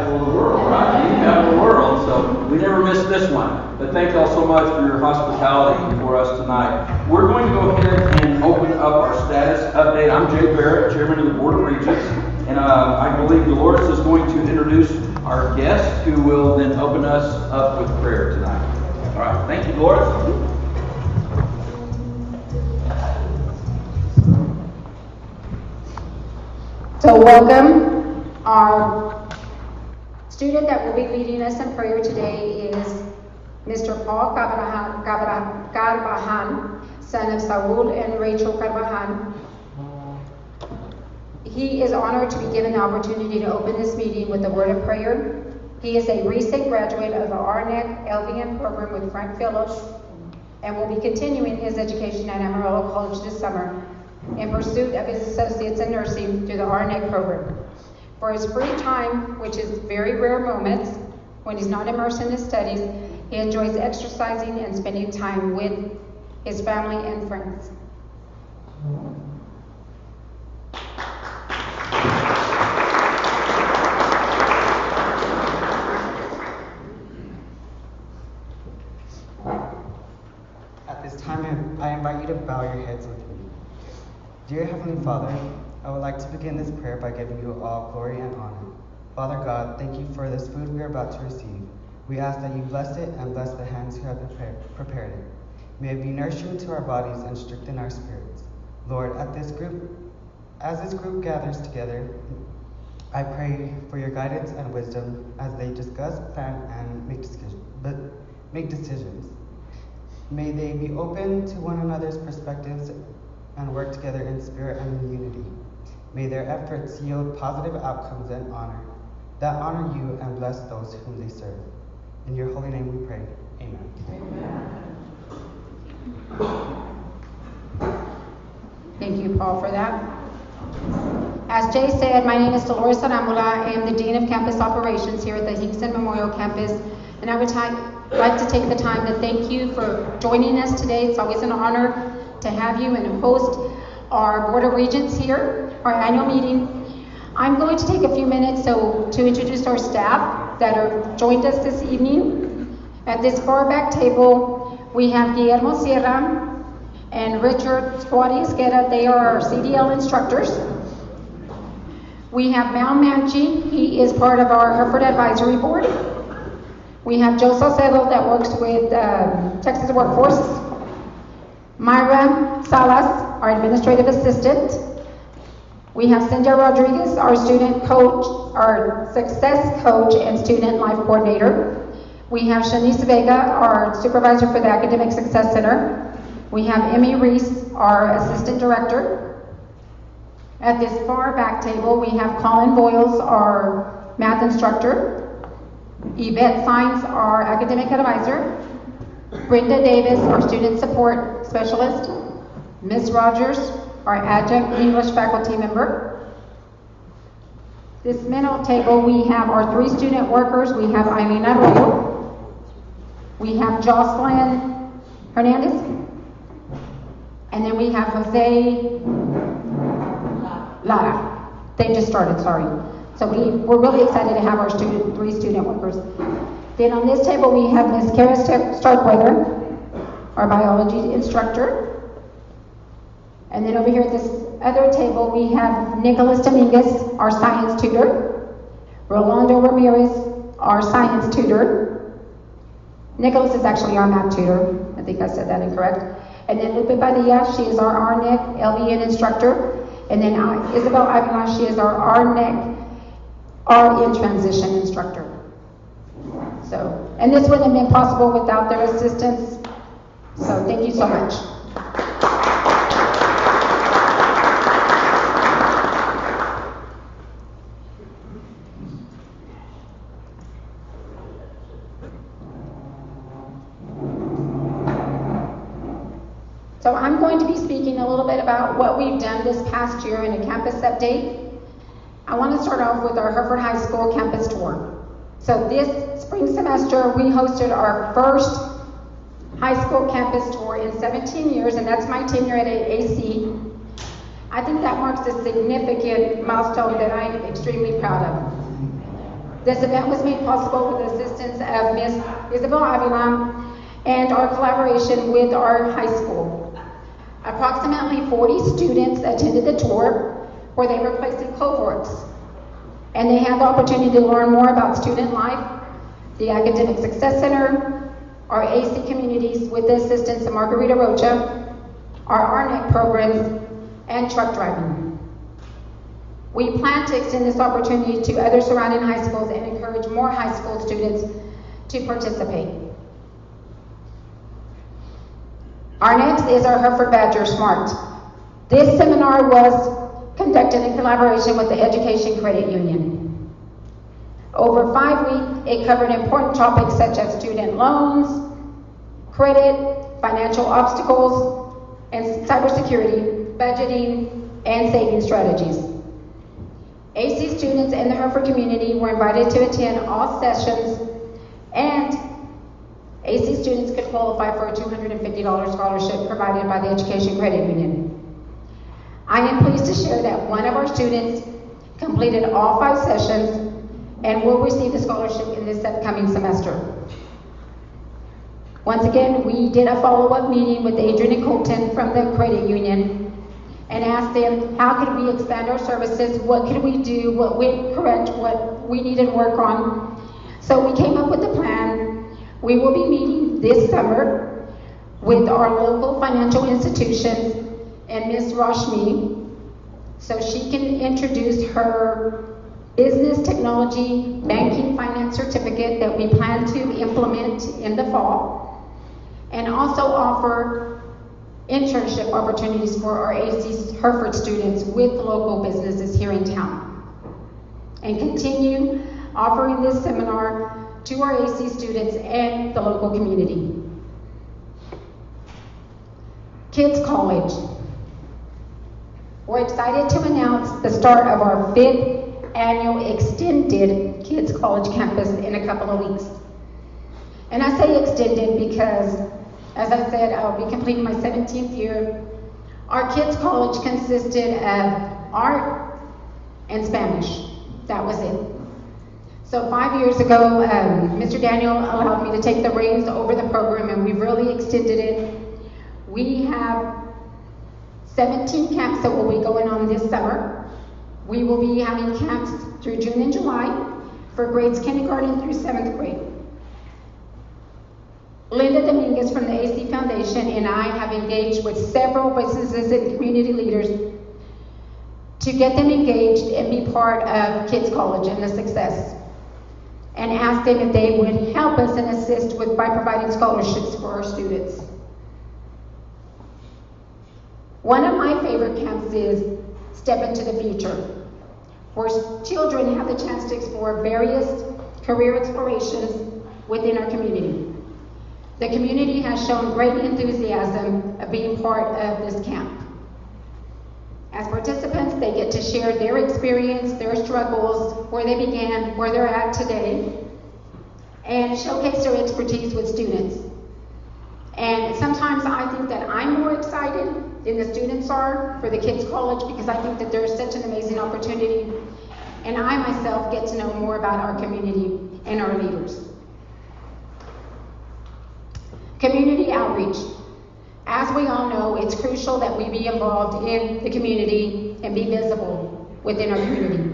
capital of the world, right? Youth capital of the world. So we never miss this one. But thank y'all so much for your hospitality for us tonight. We're going to go ahead and open up our status update. I'm Jay Barrett, Chairman of the Board of Regents. And I believe Dolores is going to introduce our guest, who will then open us up with prayer tonight. All right. Thank you, Dolores. So welcome. Our student that will be leading us in prayer today is Mr. Paul Carvajan, son of Saul and Rachel Carvajan. He is honored to be given the opportunity to open this meeting with a word of prayer. He is a recent graduate of the RNEC LVN program with Frank Phillips and will be continuing his education at Amarillo College this summer in pursuit of his associates in nursing through the RNEC program. For his free time, which is very rare moments when he's not immersed in his studies, he enjoys exercising and spending time with his family and friends. At this time, I invite you to bow your heads with me. Dear Heavenly Father, I would like to begin this prayer by giving you all glory and honor. Father God, thank you for this food we are about to receive. We ask that you bless it and bless the hands who have prepared it. May it be nourishing to our bodies and strengthen our spirits. Lord, as this group gathers together, I pray for your guidance and wisdom as they discuss, plan, and make decisions. May they be open to one another's perspectives and work together in spirit and in unity. May their efforts yield positive outcomes and that honor you and bless those whom they serve. In your holy name we pray. Amen. Amen. Thank you, Paul, for that. As Jay said, my name is Dolores Arambula. I am the Dean of Campus Operations here at the Hickson Memorial Campus, and I would like to take the time to thank you for joining us today. It's always an honor to have you and host our Board of Regents here, our annual meeting. I'm going to take a few minutes to introduce our staff that are joined us this evening. At this far back table, we have Guillermo Sierra and Richard Suarez Guerra. They are our CDL instructors. We have Mal Manchi. He is part of our Hereford Advisory Board. We have Joe Salcedo that works with Texas Workforce. Myra Salas, our administrative assistant. We have Cynthia Rodriguez, our student coach, our success coach and student life coordinator. We have Shanice Vega, our supervisor for the Academic Success Center. We have Emmy Reese, our assistant director. At this far back table, we have Colin Boyles, our math instructor. Yvette Sines, our academic advisor. Brenda Davis, our student support specialist. Ms. Rogers, our adjunct English faculty member. This middle table, we have our 3 student workers. We have Eileen Arroyo. We have Jocelyn Hernandez. And then we have Jose Lara. They just started, sorry. So we're really excited to have our 3 student workers. Then on this table, we have Ms. Kara Starkweather, our biology instructor. And then over here at this other table, we have Nicholas Dominguez, our science tutor. Rolando Ramirez, our science tutor. Nicholas is actually our math tutor. I think I said that incorrect. And then Lupe Padilla, she is our RNEC LVN instructor. And then Isabel Avila, she is our RNEC RN transition instructor. So, and this wouldn't have been possible without their assistance. So thank you so much. So I'm going to be speaking a little bit about what we've done this past year in a campus update. I want to start off with our Hereford High School campus tour. So this spring semester, we hosted our first high school campus tour in 17 years, and that's my tenure at AC. I think that marks a significant milestone that I am extremely proud of. This event was made possible with the assistance of Ms. Isabel Avila and our collaboration with our high school. Approximately 40 students attended the tour where they were placed in cohorts, and they had the opportunity to learn more about student life, the Academic Success Center, our AC communities with the assistance of Margarita Rocha, our RNEC programs, and truck driving. We plan to extend this opportunity to other surrounding high schools and encourage more high school students to participate. Our next is our Hereford Badger Smart. This seminar was conducted in collaboration with the Education Credit Union. Over 5 weeks, it covered important topics such as student loans, credit, financial obstacles, and cybersecurity, budgeting, and saving strategies. AC students in the Hereford community were invited to attend all sessions, and AC students could qualify for a $250 scholarship provided by the Education Credit Union. I am pleased to share that one of our students completed all 5 sessions and will receive the scholarship in this upcoming semester. Once again, we did a follow-up meeting with Adrian and Colton from the credit union and asked them, how could we expand our services? What could we do? What went correct? What we needed to work on? So we came up with a plan. We will be meeting this summer with our local financial institutions and Ms. Rashmi, so she can introduce her business technology banking finance certificate that we plan to implement in the fall, and also offer internship opportunities for our AC Hereford students with local businesses here in town, and continue offering this seminar to our AC students and the local community. Kids College. We're excited to announce the start of our 5th annual extended Kids College campus in a couple of weeks. And I say extended because, as I said, I'll be completing my 17th year. Our Kids College consisted of art and Spanish. That was it. So 5 years ago, Mr. Daniel allowed me to take the reins over the program, and we've really extended it. We have 17 camps that will be going on this summer. We will be having camps through June and July for grades kindergarten through 7th grade. Linda Dominguez from the AC Foundation and I have engaged with several businesses and community leaders to get them engaged and be part of Kids College and the success, and ask them if they would help us and assist by providing scholarships for our students. One of my favorite camps is Step Into the Future, where children have the chance to explore various career explorations within our community. The community has shown great enthusiasm of being part of this camp. As participants, they get to share their experience, their struggles, where they began, where they're at today, and showcase their expertise with students. And sometimes I think that I'm more excited than the students are for the Kids College, because I think that there's such an amazing opportunity, and I myself get to know more about our community and our leaders. Community outreach. As we all know, it's crucial that we be involved in the community and be visible within our community.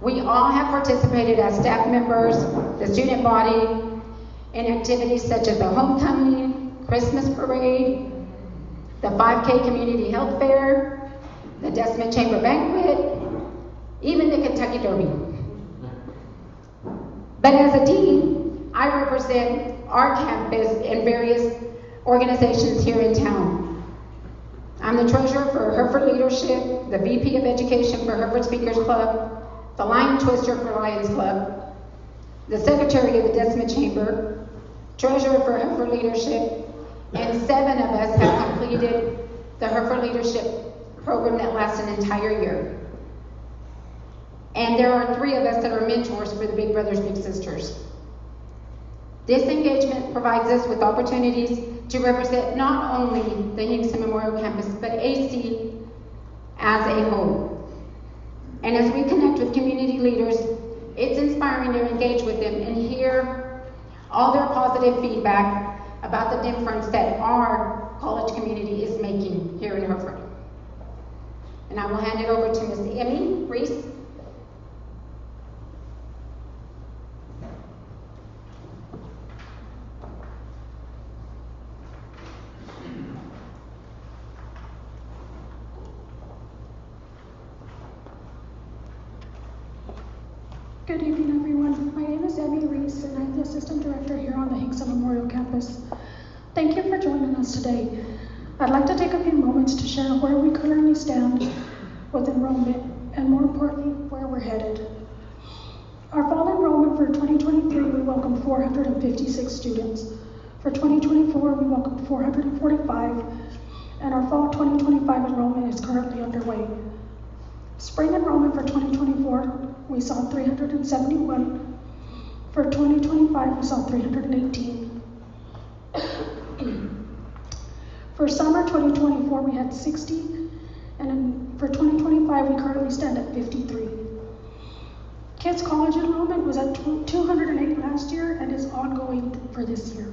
We all have participated as staff members, the student body, in activities such as the homecoming, Christmas parade, the 5K community health fair, the Decimal Chamber banquet, even the Kentucky Derby. But as a dean, I represent our campus and various organizations here in town. I'm the treasurer for Hereford Leadership, the VP of Education for Hereford Speakers Club, the Lion Twister for Lions Club, the secretary of the Decimal Chamber, treasurer for Hereford Leadership, and 7 of us have completed the Hereford Leadership program that lasts an entire year. And there are 3 of us that are mentors for the Big Brothers Big Sisters. This engagement provides us with opportunities to represent not only the Hinkson Memorial Campus, but AC as a whole. And as we connect with community leaders, it's inspiring trying to engage with them and hear all their positive feedback about the difference that our college community is making here in Hereford. And I will hand it over to Ms. Emmy Reese. Good evening, everyone. My name is Emmy Reese, and I'm the Assistant Director here on the Hinkson Memorial Campus. Thank you for joining us today. I'd like to take a few moments to share where we currently stand with enrollment, and more importantly, where we're headed. Our fall enrollment for 2023, we welcomed 456 students. For 2024, we welcomed 445, and our fall 2025 enrollment is currently underway. Spring enrollment for 2024, we saw 371. For 2025, we saw 318. For summer 2024, we had 60, and for 2025, we currently stand at 53. Kids College enrollment was at 208 last year and is ongoing for this year.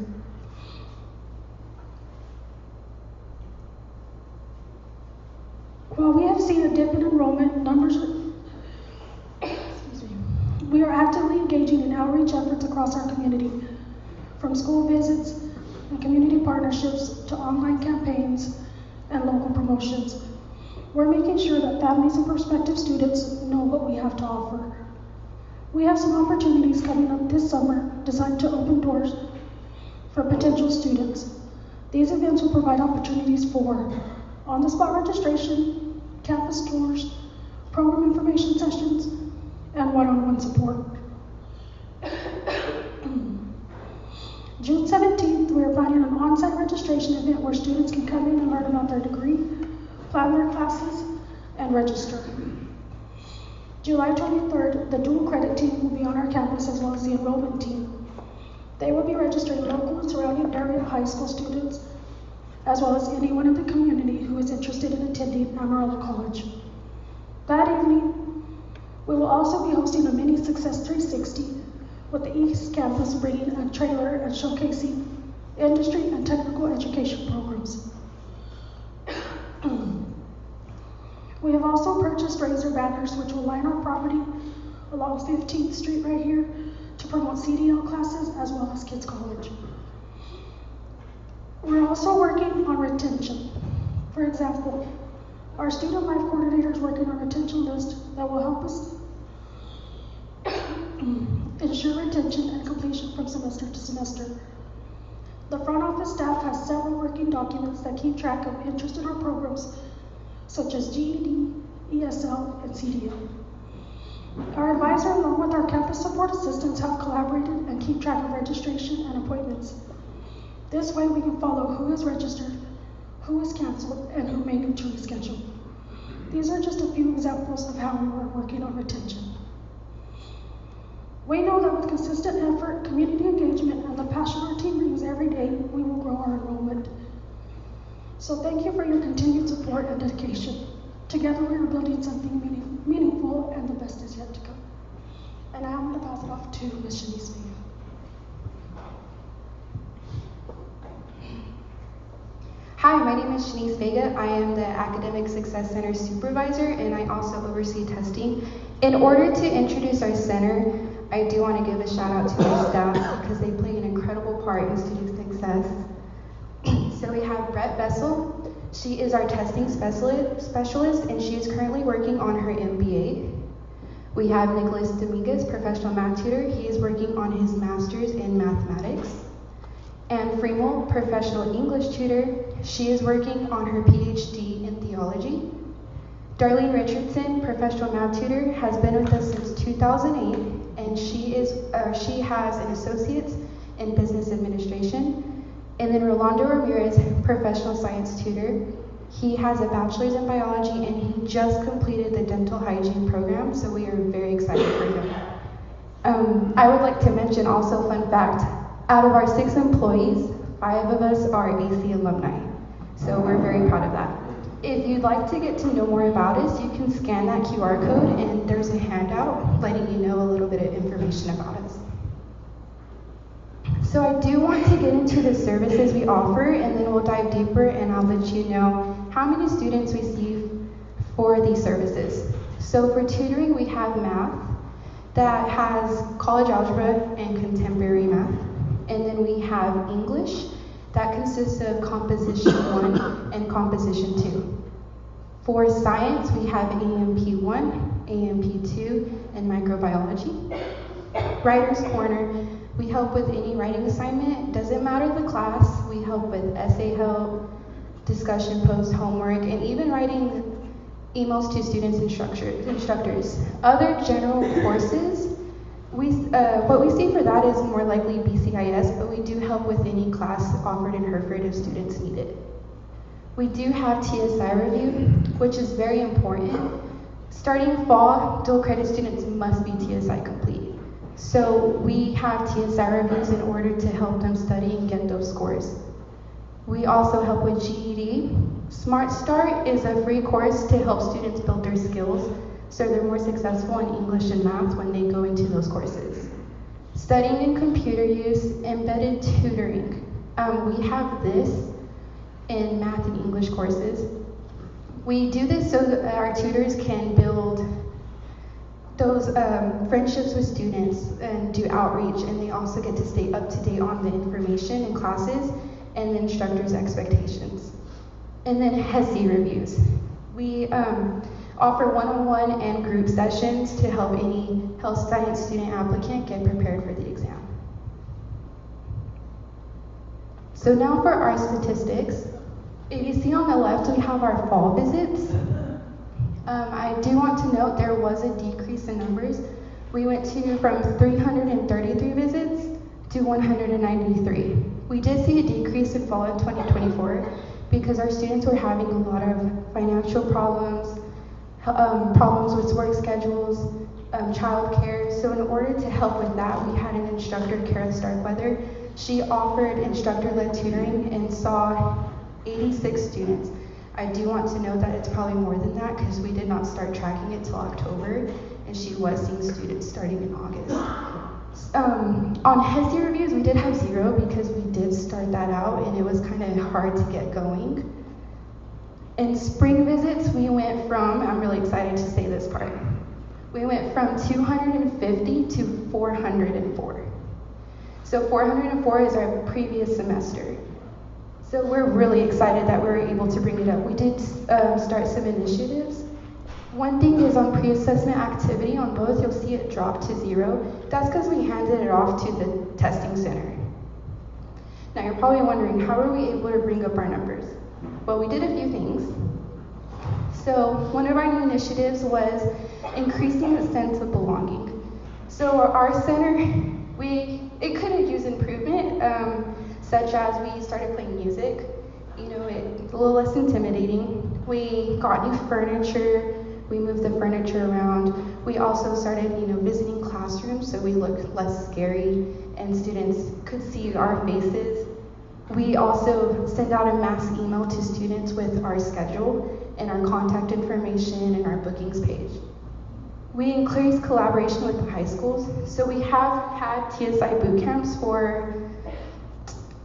While we have seen a dip in enrollment numbers, we are actively engaging in outreach efforts across our community, from school visits and community partnerships to online campaigns and local promotions. We're making sure that families and prospective students know what we have to offer. We have some opportunities coming up this summer designed to open doors for potential students. These events will provide opportunities for on-the-spot registration, campus tours, program information sessions, and one-on-one support. June 17th, we are planning an on-site registration event where students can come in and learn about their degree, plan their classes, and register. July 23rd, the dual credit team will be on our campus as well as the enrollment team. They will be registering local and surrounding area high school students, as well as anyone in the community who is interested in attending Amarillo College. That evening, we will also be hosting a mini Success 360 with the East Campus bringing a trailer and showcasing industry and technical education programs. We have also purchased razor banners which will line our property along 15th Street right here to promote CDL classes as well as Kids College. We're also working on retention. For example, our student life coordinator is working on a retention list that will help us ensure retention and completion from semester to semester. The front office staff has several working documents that keep track of interest in our programs, such as GED, ESL, and CDL. Our advisor, along with our campus support assistants, have collaborated and keep track of registration and appointments. This way we can follow who is registered, who is canceled, and who may need to reschedule. These are just a few examples of how we are working on retention. We know that with consistent effort, community engagement, and the passion our team brings every day, we will grow our enrollment. So thank you for your continued support and dedication. Together we are building something meaningful, and the best is yet to come. And now I'm going to pass it off to Ms. Shanice Vega. Hi, my name is Shanice Vega. I am the Academic Success Center Supervisor, and I also oversee testing. In order to introduce our center, I do want to give a shout out to our staff because they play an incredible part in student success. So we have Brett Bessel. She is our testing specialist, and she is currently working on her MBA. We have Nicholas Dominguez, professional math tutor. He is working on his master's in mathematics. Anne Fremel, professional English tutor. She is working on her PhD in theology. Darlene Richardson, professional math tutor, has been with us since 2008, and she has an associate's in business administration. And then Rolando Ramirez, professional science tutor. He has a bachelor's in biology, and he just completed the dental hygiene program, so we are very excited for him. I would like to mention also, fun fact, out of our 6 employees, 5 of us are AC alumni. So we're very proud of that. If you'd like to get to know more about us, you can scan that QR code and there's a handout letting you know a little bit of information about us. So I do want to get into the services we offer, and then we'll dive deeper and I'll let you know how many students receive for these services. So for tutoring, we have math that has college algebra and contemporary math. And then we have English that consists of Composition 1 and Composition 2. For science, we have AMP 1, AMP 2, and microbiology. Writer's Corner, we help with any writing assignment. Doesn't matter the class, we help with essay help, discussion post, homework, and even writing emails to students and instructors. Other general courses, what we see for that is more likely BCIS, but we do help with any class offered in Hereford if students need it. We do have TSI review, which is very important. Starting fall, dual credit students must be TSI complete. So we have TSI reviews in order to help them study and get those scores. We also help with GED. Smart Start is a free course to help students build their skills so they're more successful in English and math when they go into those courses. Studying in computer use, embedded tutoring. We have this in math and English courses. We do this so that our tutors can build those friendships with students and do outreach, and they also get to stay up to date on the information in classes and the instructor's expectations. And then HESI reviews. We offer one-on-one and group sessions to help any health science student applicant get prepared for the exam. So now for our statistics. If you see on the left, we have our fall visits. I do want to note there was a decrease in numbers. We went from 333 visits to 193. We did see a decrease in fall in 2024 because our students were having a lot of financial problems, problems with work schedules, childcare. So in order to help with that, we had an instructor, Kara Starkweather. She offered instructor-led tutoring and saw 86 students. I do want to note that it's probably more than that because we did not start tracking it till October, and she was seeing students starting in August. On HESI reviews, we did have 0 because we did start that out and it was kind of hard to get going. In spring visits, we went from, I'm really excited to say this part, we went from 250 to 404. So 404 is our previous semester. So we're really excited that we were able to bring it up. We did start some initiatives. One thing is on pre-assessment activity on both, you'll see it drop to 0. That's because we handed it off to the testing center. Now you're probably wondering, how are we able to bring up our numbers? Well, we did a few things. So one of our new initiatives was increasing the sense of belonging. So our center, it could have used improvement, such as we started playing music. You know, it's a little less intimidating. We got new furniture. We moved the furniture around. We also started, visiting classrooms so we looked less scary and students could see our faces. We also send out a mass email to students with our schedule and our contact information and our bookings page. We increase collaboration with the high schools. So we have had TSI boot camps for,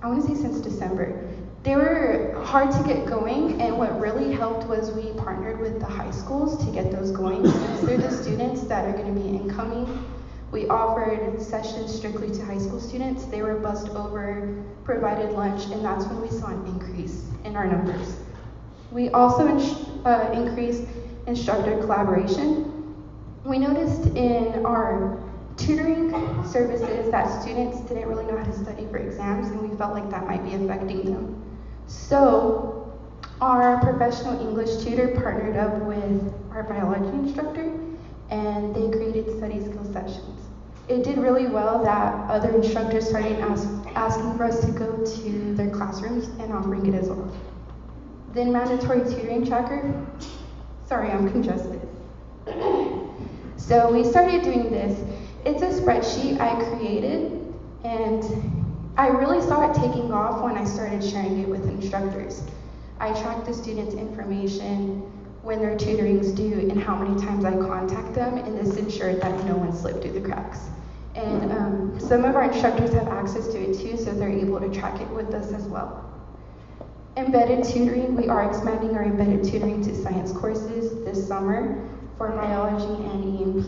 I want to say since December. They were hard to get going, and what really helped was we partnered with the high schools to get those going. Since they're the students that are going to be incoming, we offered sessions strictly to high school students. They were bussed over, provided lunch, and that's when we saw an increase in our numbers. We also increased instructor collaboration. We noticed in our tutoring services that students didn't really know how to study for exams, and we felt like that might be affecting them. So our professional English tutor partnered up with our biology instructor, and they created study skill sessions. It did really well that other instructors started asking for us to go to their classrooms and offering it as well. Then mandatory tutoring tracker. Sorry, I'm congested. So we started doing this. It's a spreadsheet I created, and I really saw it taking off when I started sharing it with instructors. I track the students' information when their tutoring's due and how many times I contact them, and this ensured that no one slipped through the cracks. And some of our instructors have access to it too, so they're able to track it with us as well. Embedded tutoring, we are expanding our embedded tutoring to science courses this summer for biology and EMP.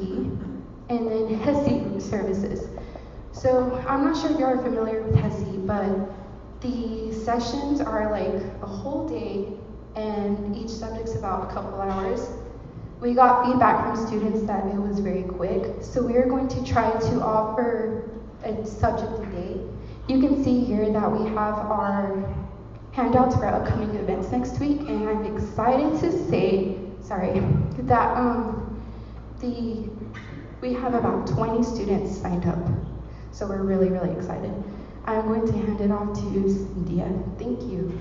And then HESI services. So I'm not sure if you are familiar with HESI, but the sessions are like a whole day and each subject's about a couple hours. We got feedback from students that it was very quick, so we are going to try to offer a subject a day. You can see here that we have our handouts for upcoming events next week, and I'm excited to say, that we have about 20 students signed up, so we're really, really excited. I'm going to hand it off to Cynthia. Thank you.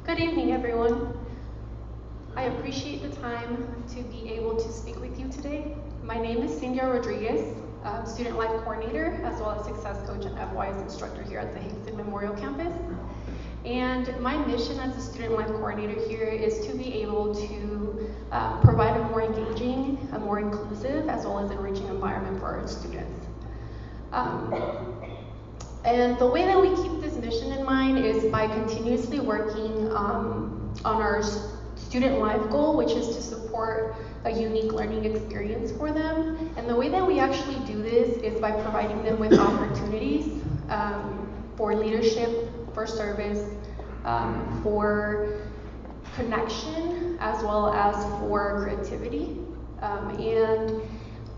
Good evening, everyone. I appreciate the time to be able to speak with you today. My name is Cynthia Rodriguez, Student Life Coordinator, as well as Success Coach and FYS Instructor here at the Hinkson Memorial Campus. And my mission as a Student Life Coordinator here is to be able to provide a more engaging, a more inclusive, as well as enriching environment for our students. And the way that we keep this mission in mind is by continuously working on our student life goal, which is to support a unique learning experience for them. And the way that we actually do this is by providing them with opportunities for leadership, for service, for connection, as well as for creativity. And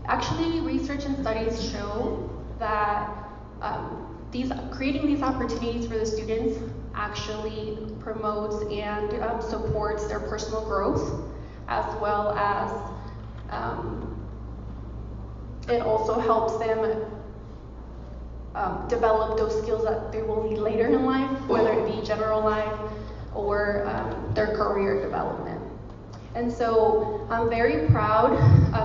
actually, research and studies show that creating these opportunities for the students actually promotes and supports their personal growth, as well as it also helps them develop those skills that they will need later in life, whether it be general life or their career development. And so I'm very proud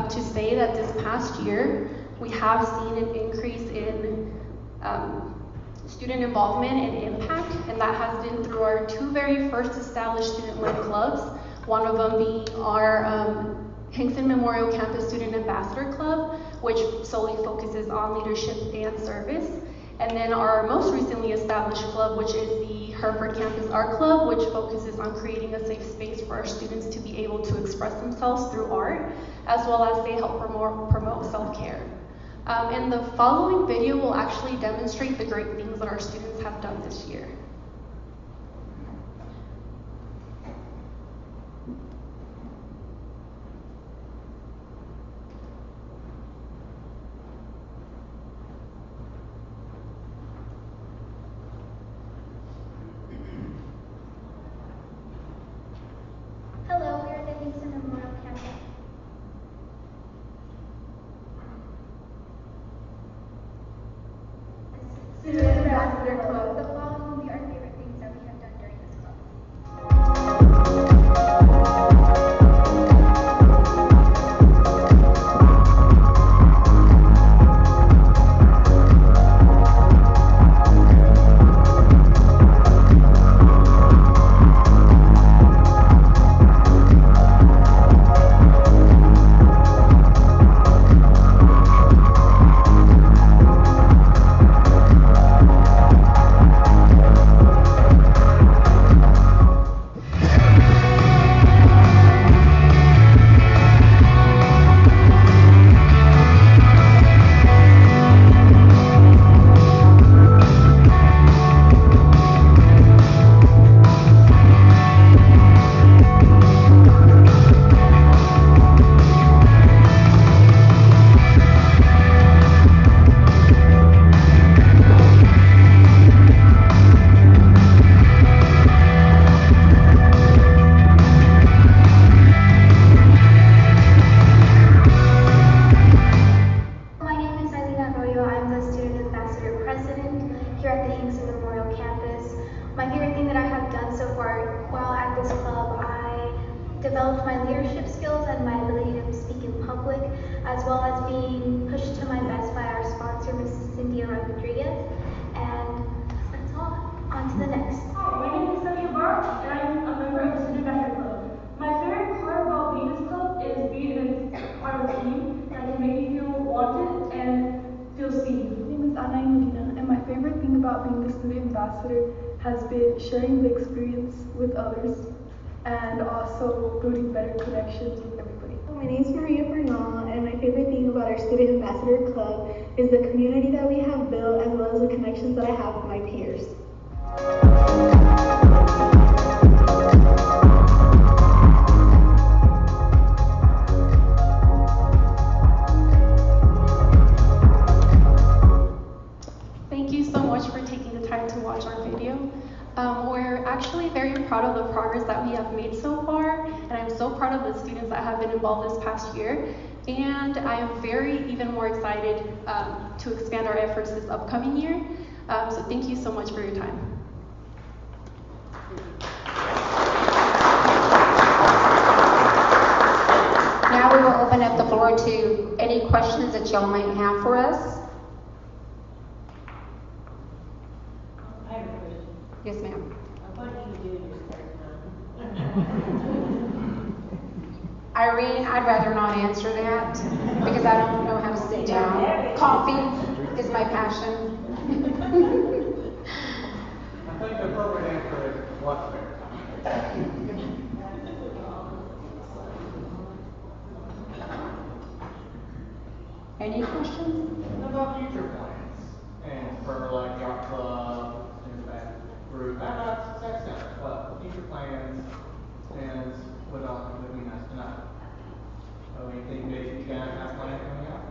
to say that this past year we have seen an increase in student involvement and impact, and that has been through our two very first established student-led clubs, one of them being our Hinkson Memorial Campus Student Ambassador Club, which solely focuses on leadership and service, and then our most recently established club, which is the Hereford Campus Art Club, which focuses on creating a safe space for our students to be able to express themselves through art, as well as they help promote self-care. And the following video will actually demonstrate the great things that our students have done this year. Hello, we are at the Hinkson Memorial Campus. Student Ambassador Club. The following will be our favorite things that we have done during this club. as well as being pushed to my best by our sponsor, Mrs. Cynthia Rodriguez. And that's all. On to the next. Hi, my name is Sonia Barr, and I'm a member of the Student Ambassador Club. My favorite part about being this club is being part of a team that can make me feel wanted and feel seen. My name is Ana Medina, and my favorite thing about being the student ambassador has been sharing the experience with others and also building better connections with everybody. My name is Maria Bernal, and my favorite thing about our Student Ambassador Club is the community that we have built as well as the connections that I have with my peers. Thank you so much for taking the time to watch our video. We're actually very proud of the progress that we have made so far, and I'm so proud of the students that have been involved this past year. And I am even more excited to expand our efforts this upcoming year. So thank you so much for your time. Now we will open up the floor to any questions that y'all might have for us. I have a question. Yes, ma'am. What do you do in your spare time? Irene, I'd rather not answer that because I don't know how to sit down. Coffee is my passion. I think the appropriate answer is what's spare time. Any questions? What about future plans? And for like the art club and that group, not success center, but future plans and what else would be nice to know? So anything that you guys have planned coming up?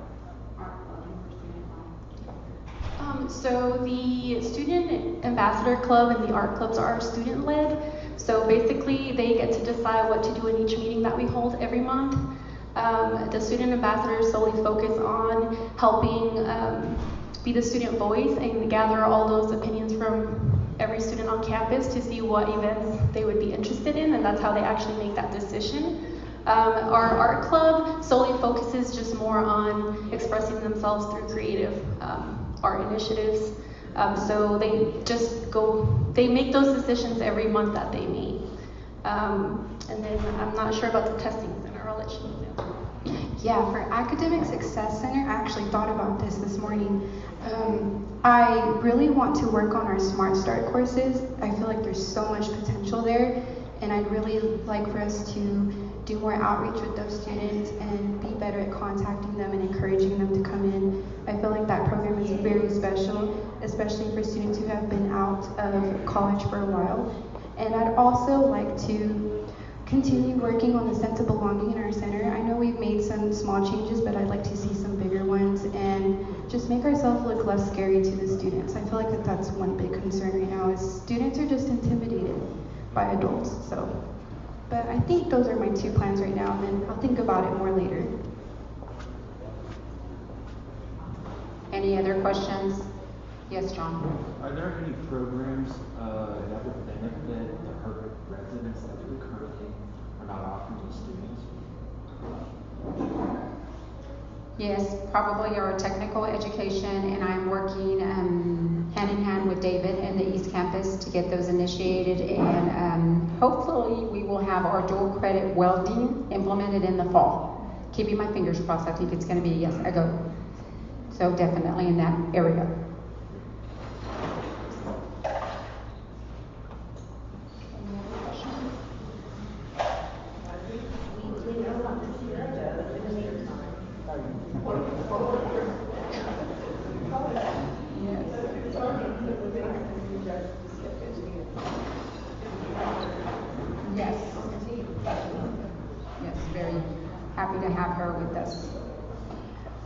So the Student Ambassador Club and the art clubs are student-led. So basically, they get to decide what to do in each meeting that we hold every month. The student ambassadors solely focus on helping be the student voice and gather all those opinions from every student on campus to see what events they would be interested in, and that's how they actually make that decision. Our art club solely focuses just more on expressing themselves through creative art initiatives. So they make those decisions every month that they meet. And then I'm not sure about the testing center, I'll let you know. Yeah, for Academic Success Center, I actually thought about this morning. I really want to work on our Smart Start courses. I feel like there's so much potential there, and I'd really like for us to do more outreach with those students and be better at contacting them and encouraging them to come in. I feel like that program is very special, especially for students who have been out of college for a while. And I'd also like to continue working on the sense of belonging in our center. I know we've made some small changes, but I'd like to see some bigger ones and just make ourselves look less scary to the students. I feel like that's one big concern right now is students are just intimidated by adults. But I think those are my 2 plans right now, and then I'll think about it more later. Any other questions? Yes, John. Are there any programs that would benefit the Herbert residents that we currently are not offering to students? Yes, probably our technical education, and I'm working hand in hand with David and the East Campus to get those initiated, and hopefully we will have our dual credit welding implemented in the fall. Keeping my fingers crossed, I think it's going to be a yes, a go. So definitely in that area. Yes. Yes, very happy to have her with us.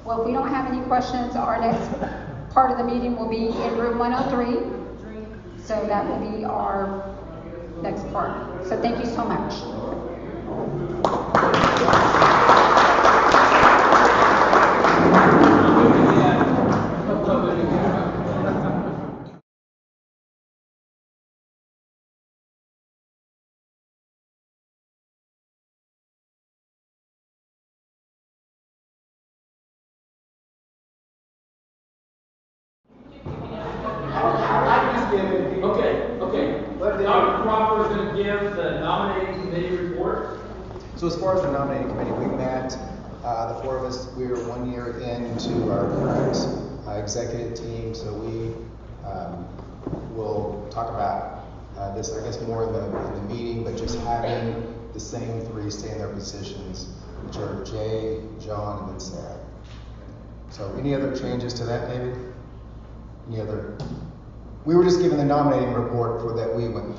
Well, if we don't have any questions, our next part of the meeting will be in room 103. So that will be our next part. So thank you so much. Okay, okay. Dr. Crawford is going to give the nominating committee report. So as far as the nominating committee, we met, the four of us, we were 1 year into our current executive team, so we will talk about this, I guess, more in the meeting, but just having the same three stay in their positions, which are Jay, John, and then Sarah. So any other changes to that, David? Any other? We were just given the nominating report for that we went.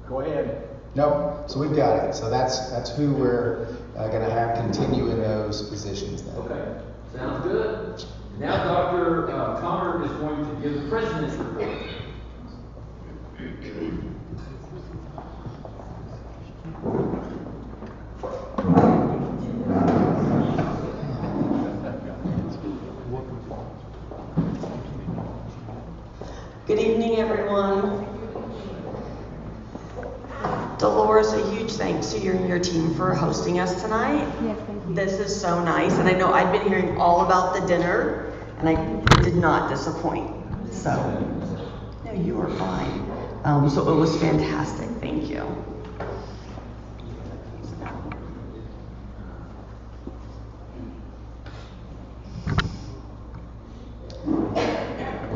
Go ahead. Nope. So we've got it. So that's who we're going to have continue in those positions then. Okay. Sounds good. Now Dr. Connor is going to give the president's report. Good evening, everyone. Dolores, a huge thanks to you and your team for hosting us tonight. Yes, thank you. This is so nice, and I know I've been hearing all about the dinner, and I did not disappoint. So, no, you were fine. So it was fantastic. Thank you.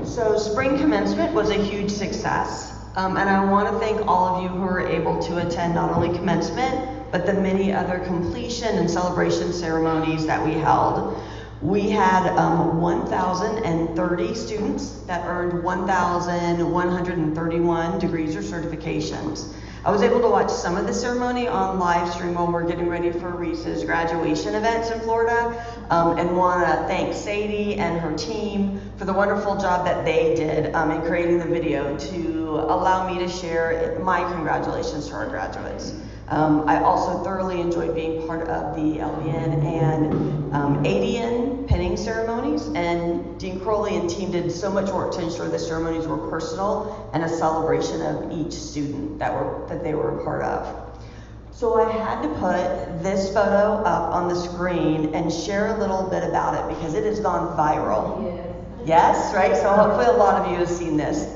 So spring commencement was a huge success, and I want to thank all of you who were able to attend not only commencement, but the many other completion and celebration ceremonies that we held. We had 1,030 students that earned 1,131 degrees or certifications. I was able to watch some of the ceremony on live stream while we're getting ready for Reese's graduation events in Florida, and want to thank Sadie and her team for the wonderful job that they did in creating the video to allow me to share my congratulations to our graduates. I also thoroughly enjoyed being part of the LBN and ADN pinning ceremonies, and Dean Crowley and team did so much work to ensure the ceremonies were personal and a celebration of each student that they were a part of. So I had to put this photo up on the screen and share a little bit about it because it has gone viral. Yes, right? So hopefully a lot of you have seen this.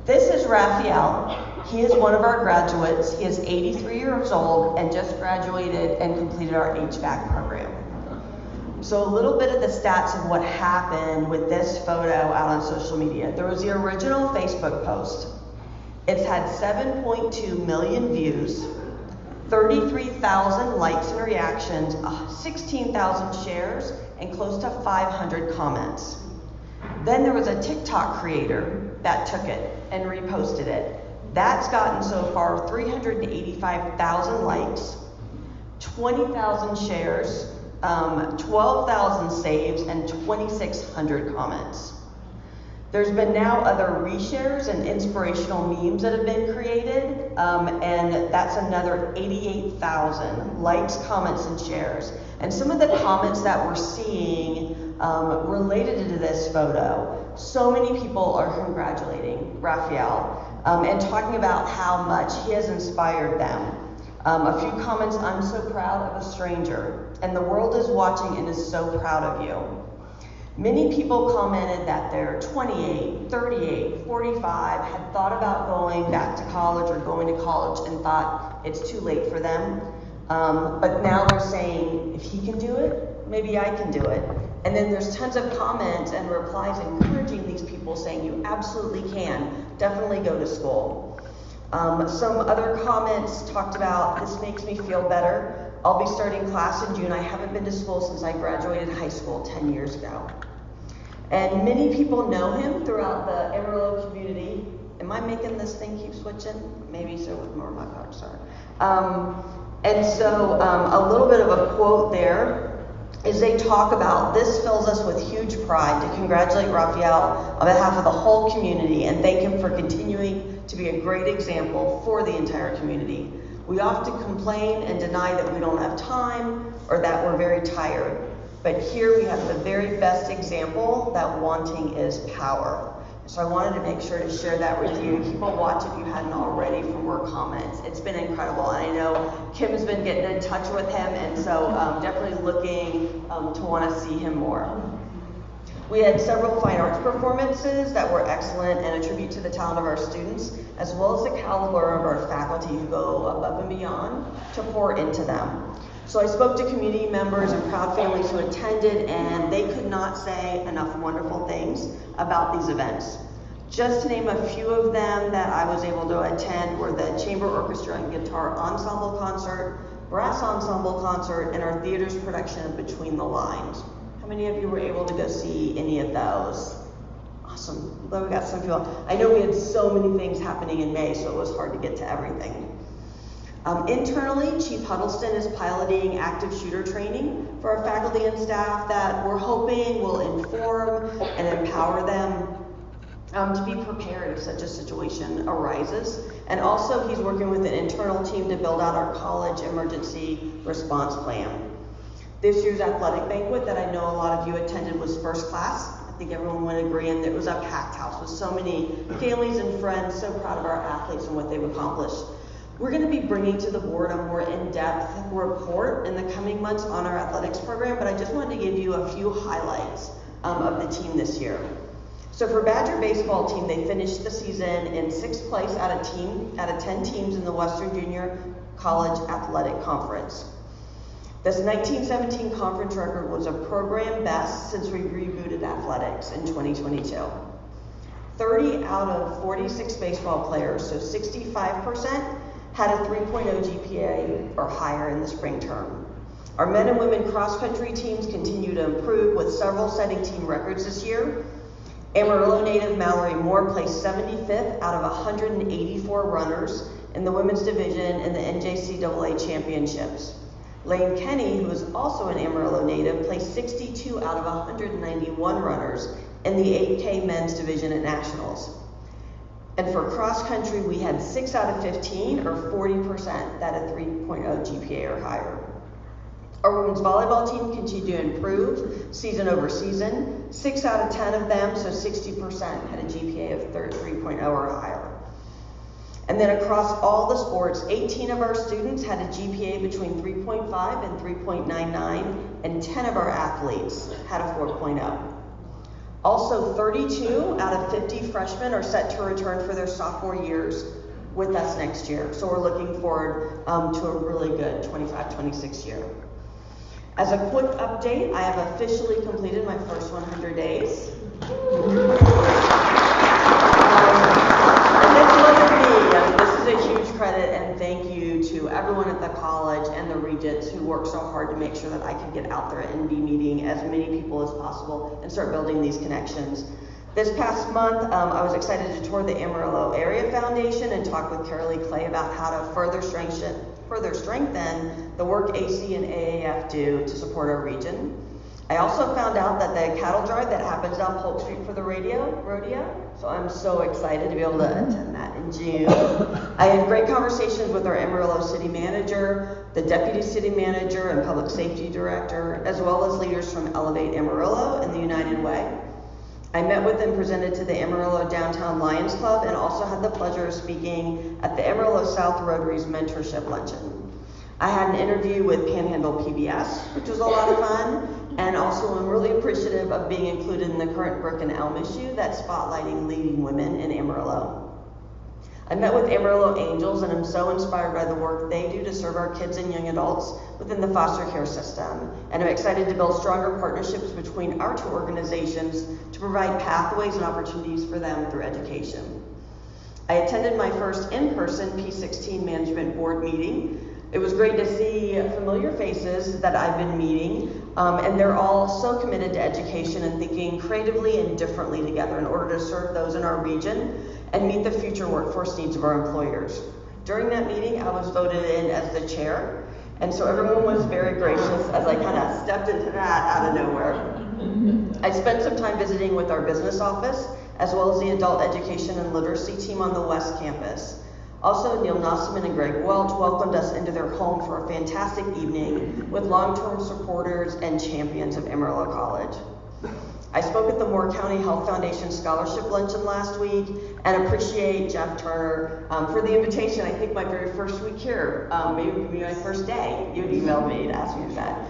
This is Raphael. He is one of our graduates. He is 83 years old and just graduated and completed our HVAC program. So a little bit of the stats of what happened with this photo out on social media. There was the original Facebook post. It's had 7.2 million views, 33,000 likes and reactions, 16,000 shares, and close to 500 comments. Then there was a TikTok creator that took it and reposted it. That's gotten so far 385,000 likes, 20,000 shares, 12,000 saves, and 2,600 comments. There's been now other reshares and inspirational memes that have been created, and that's another 88,000 likes, comments, and shares. And some of the comments that we're seeing related to this photo, so many people are congratulating Raphael and talking about how much he has inspired them. A few comments, "I'm so proud of a stranger," and "the world is watching and is so proud of you." Many people commented that they're 28, 38, 45, had thought about going back to college or going to college and thought it's too late for them. But now they're saying, if he can do it, maybe I can do it. And then there's tons of comments and replies encouraging these people, saying you absolutely can, definitely go to school. Some other comments talked about, "This makes me feel better. I'll be starting class in June. I haven't been to school since I graduated high school 10 years ago." And many people know him throughout the Amarillo community. Am I making this thing keep switching? Maybe so with more of my phone, sorry. And so a little bit of a quote there is they talk about, "This fills us with huge pride to congratulate Raphael on behalf of the whole community and thank him for continuing to be a great example for the entire community. We often complain and deny that we don't have time or that we're very tired. But here we have the very best example that wanting is power." So I wanted to make sure to share that with you. Keep a watch if you hadn't already for more comments. It's been incredible, and I know Kim's been getting in touch with him, and so definitely looking to want to see him more. We had several fine arts performances that were excellent and a tribute to the talent of our students, as well as the caliber of our faculty who go above and beyond to pour into them. So I spoke to community members and proud families who attended, and they could not say enough wonderful things about these events. Just to name a few of them that I was able to attend were the Chamber Orchestra and Guitar Ensemble Concert, Brass Ensemble Concert, and our theater's production of Between the Lines. How many of you were able to go see any of those? Awesome. I'm glad we got some people. I know we had so many things happening in May, so it was hard to get to everything. Internally, Chief Huddleston is piloting active shooter training for our faculty and staff that we're hoping will inform and empower them to be prepared if such a situation arises. And also, he's working with an internal team to build out our college emergency response plan. This year's athletic banquet that I know a lot of you attended was first class. I think everyone would agree, and it was a packed house with so many families and friends, so proud of our athletes and what they've accomplished. We're going to be bringing to the board a more in-depth report in the coming months on our athletics program, but I just wanted to give you a few highlights of the team this year. So for Badger baseball team, they finished the season in 6th place out of 10 teams in the Western Junior College Athletic Conference. This 1917 conference record was a program best since we rebooted athletics in 2022. 30 out of 46 baseball players, so 65%, had a 3.0 GPA or higher in the spring term. Our men and women cross-country teams continue to improve with several setting team records this year. Amarillo native Mallory Moore placed 75th out of 184 runners in the women's division in the NJCAA championships. Lane Kenny, who is also an Amarillo native, placed 62 out of 191 runners in the 8K men's division at nationals. And for cross country, we had 6 out of 15, or 40%, that had 3.0 GPA or higher. Our women's volleyball team continued to improve season over season. 6 out of 10 of them, so 60%, had a GPA of 3.0 or higher. And then across all the sports, 18 of our students had a GPA between 3.5 and 3.99, and 10 of our athletes had a 4.0. Also, 32 out of 50 freshmen are set to return for their sophomore years with us next year. So we're looking forward to a really good 25-26 year. As a quick update, I have officially completed my first 100 days. And this wasn't me. I mean, this is a huge credit and thank you to everyone at the college and the Regents who worked so hard to make sure that I could get out there and be meeting as many people as possible and start building these connections. This past month, I was excited to tour the Amarillo Area Foundation and talk with Carolee Clay about how to further strengthen the work AC and AAF do to support our region. I also found out that the cattle drive that happens down Polk Street for the rodeo, so I'm so excited to be able to attend that in June. I had great conversations with our Amarillo City Manager, the Deputy City Manager and Public Safety Director, as well as leaders from Elevate Amarillo and the United Way. I met with and presented to the Amarillo Downtown Lions Club and also had the pleasure of speaking at the Amarillo South Rotary's Mentorship Luncheon. I had an interview with Panhandle PBS, which was a lot of fun, and also I'm really appreciative of being included in the current Brick and Elm issue that's spotlighting leading women in Amarillo. I met with Amarillo Angels and I'm so inspired by the work they do to serve our kids and young adults within the foster care system. And I'm excited to build stronger partnerships between our two organizations to provide pathways and opportunities for them through education. I attended my first in-person P16 Management Board meeting. It was great to see familiar faces that I've been meeting, and they're all so committed to education and thinking creatively and differently together in order to serve those in our region and meet the future workforce needs of our employers. During that meeting, I was voted in as the chair, and so everyone was very gracious as I kind of stepped into that out of nowhere. I spent some time visiting with our business office, as well as the adult education and literacy team on the West Campus. Also, Neil Nossaman and Greg Welch welcomed us into their home for a fantastic evening with long-term supporters and champions of Amarillo College. I spoke at the Moore County Health Foundation Scholarship Luncheon last week, and appreciate Jeff Turner for the invitation. I think my very first week here, maybe my first day, you had emailed me to ask me that.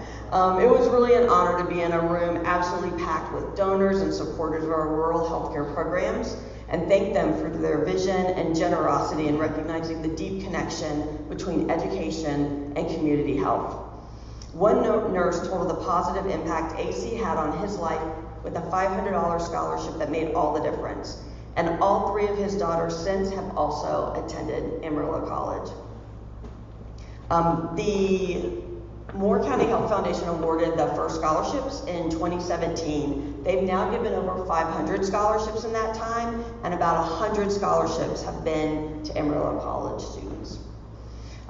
It was really an honor to be in a room absolutely packed with donors and supporters of our rural healthcare programs, and thank them for their vision and generosity in recognizing the deep connection between education and community health. One nurse told of the positive impact AC had on his life with a $500 scholarship that made all the difference. And all 3 of his daughters since have also attended Amarillo College. The Moore County Health Foundation awarded the first scholarships in 2017. They've now given over 500 scholarships in that time, and about 100 scholarships have been to Amarillo College students.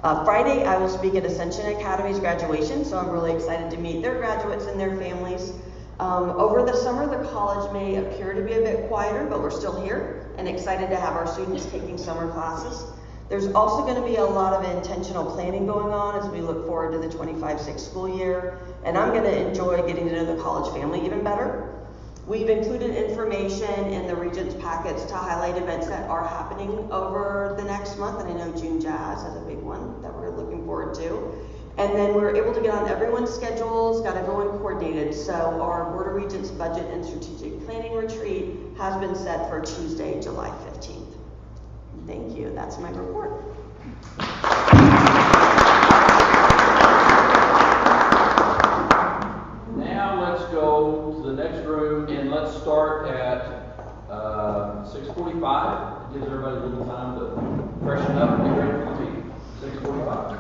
Friday, I will speak at Ascension Academy's graduation, so I'm really excited to meet their graduates and their families. Over the summer, the college may appear to be a bit quieter, but we're still here and excited to have our students taking summer classes. There's also going to be a lot of intentional planning going on as we look forward to the 25-6 school year, and I'm going to enjoy getting to know the college family even better. We've included information in the Regents packets to highlight events that are happening over the next month, and I know June Jazz has a big one that we're looking forward to. And then we're able to get on everyone's schedules, got everyone coordinated. So our Board of Regents Budget and Strategic Planning Retreat has been set for Tuesday, July 15th. Thank you. That's my report. Now let's go to the next room and let's start at 6:45. It gives everybody a little time to freshen up and get ready for the meeting. 6:45.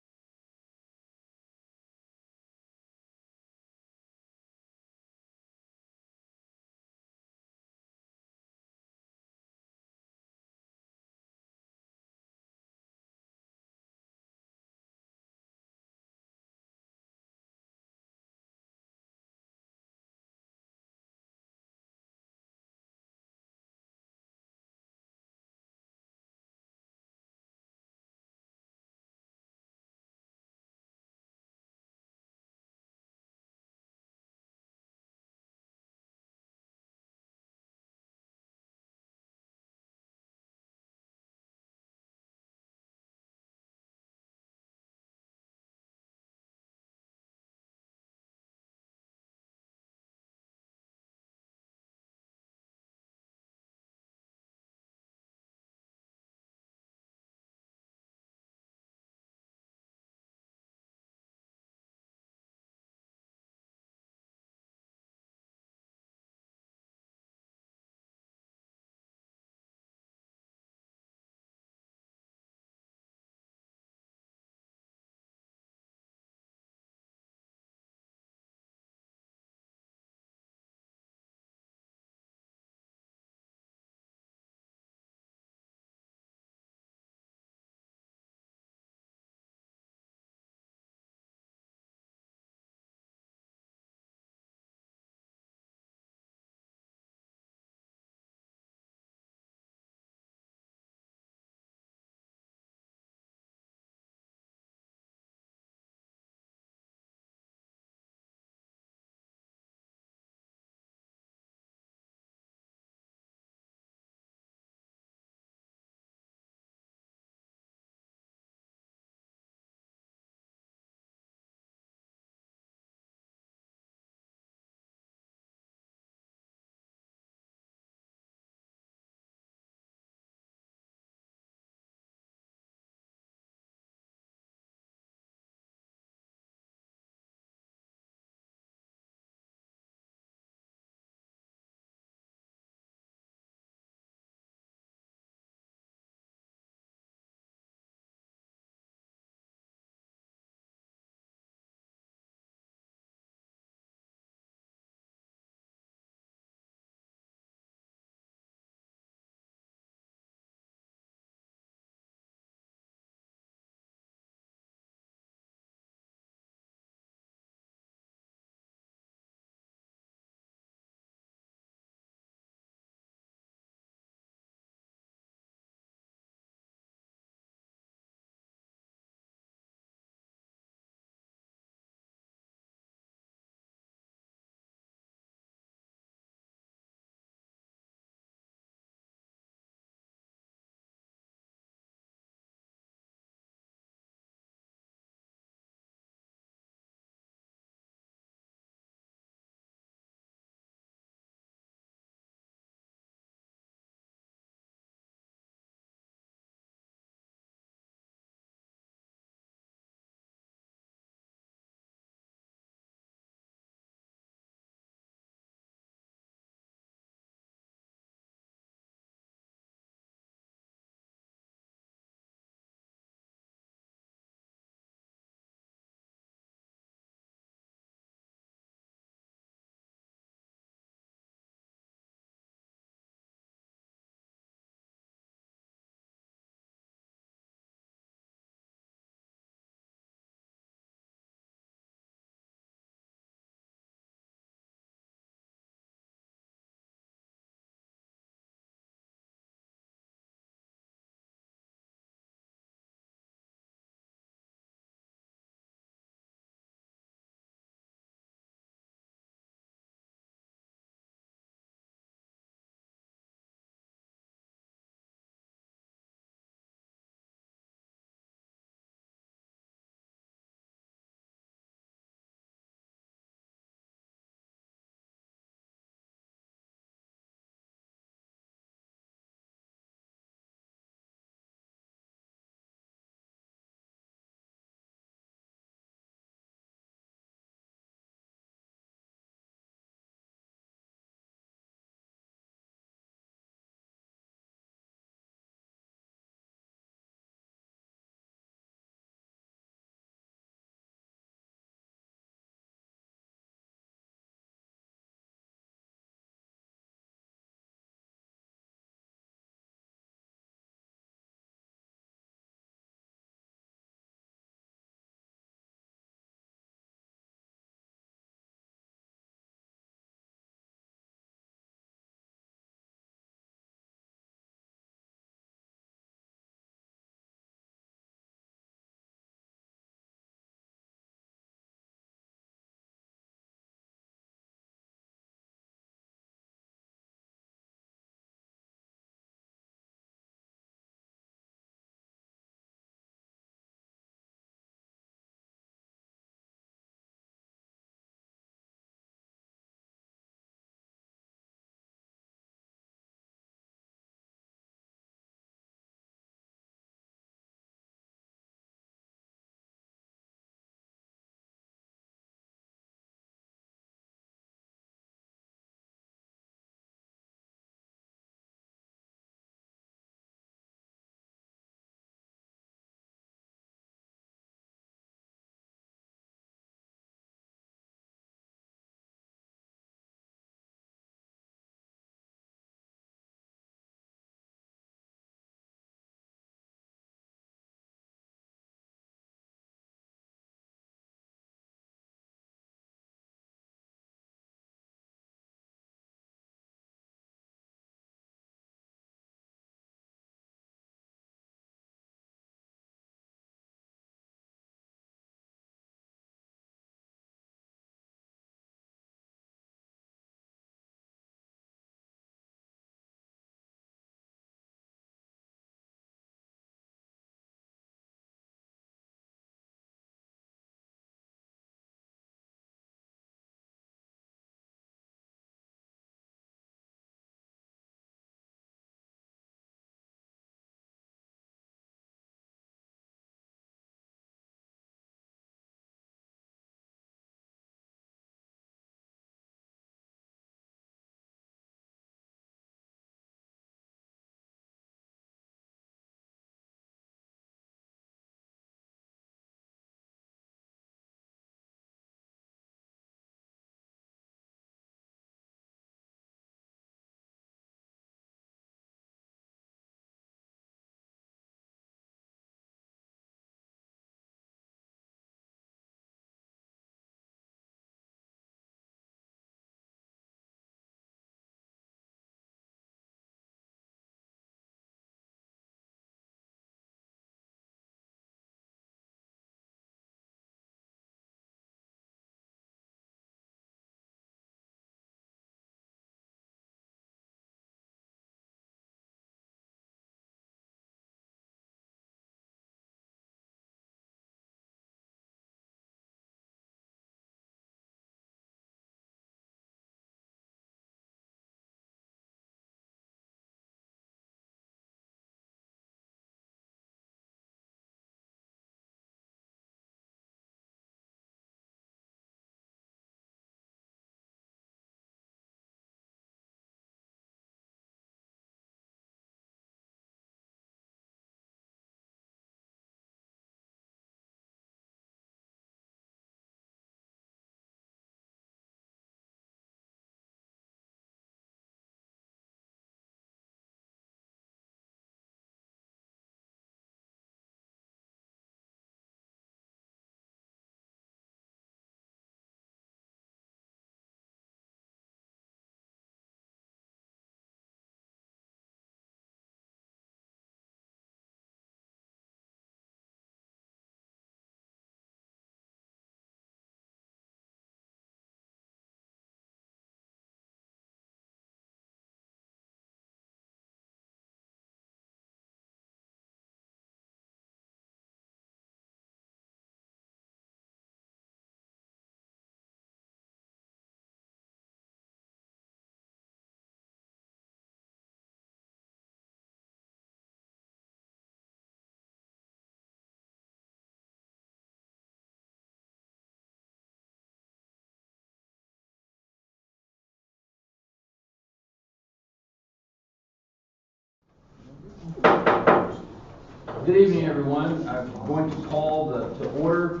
Good evening, everyone. I'm going to call to order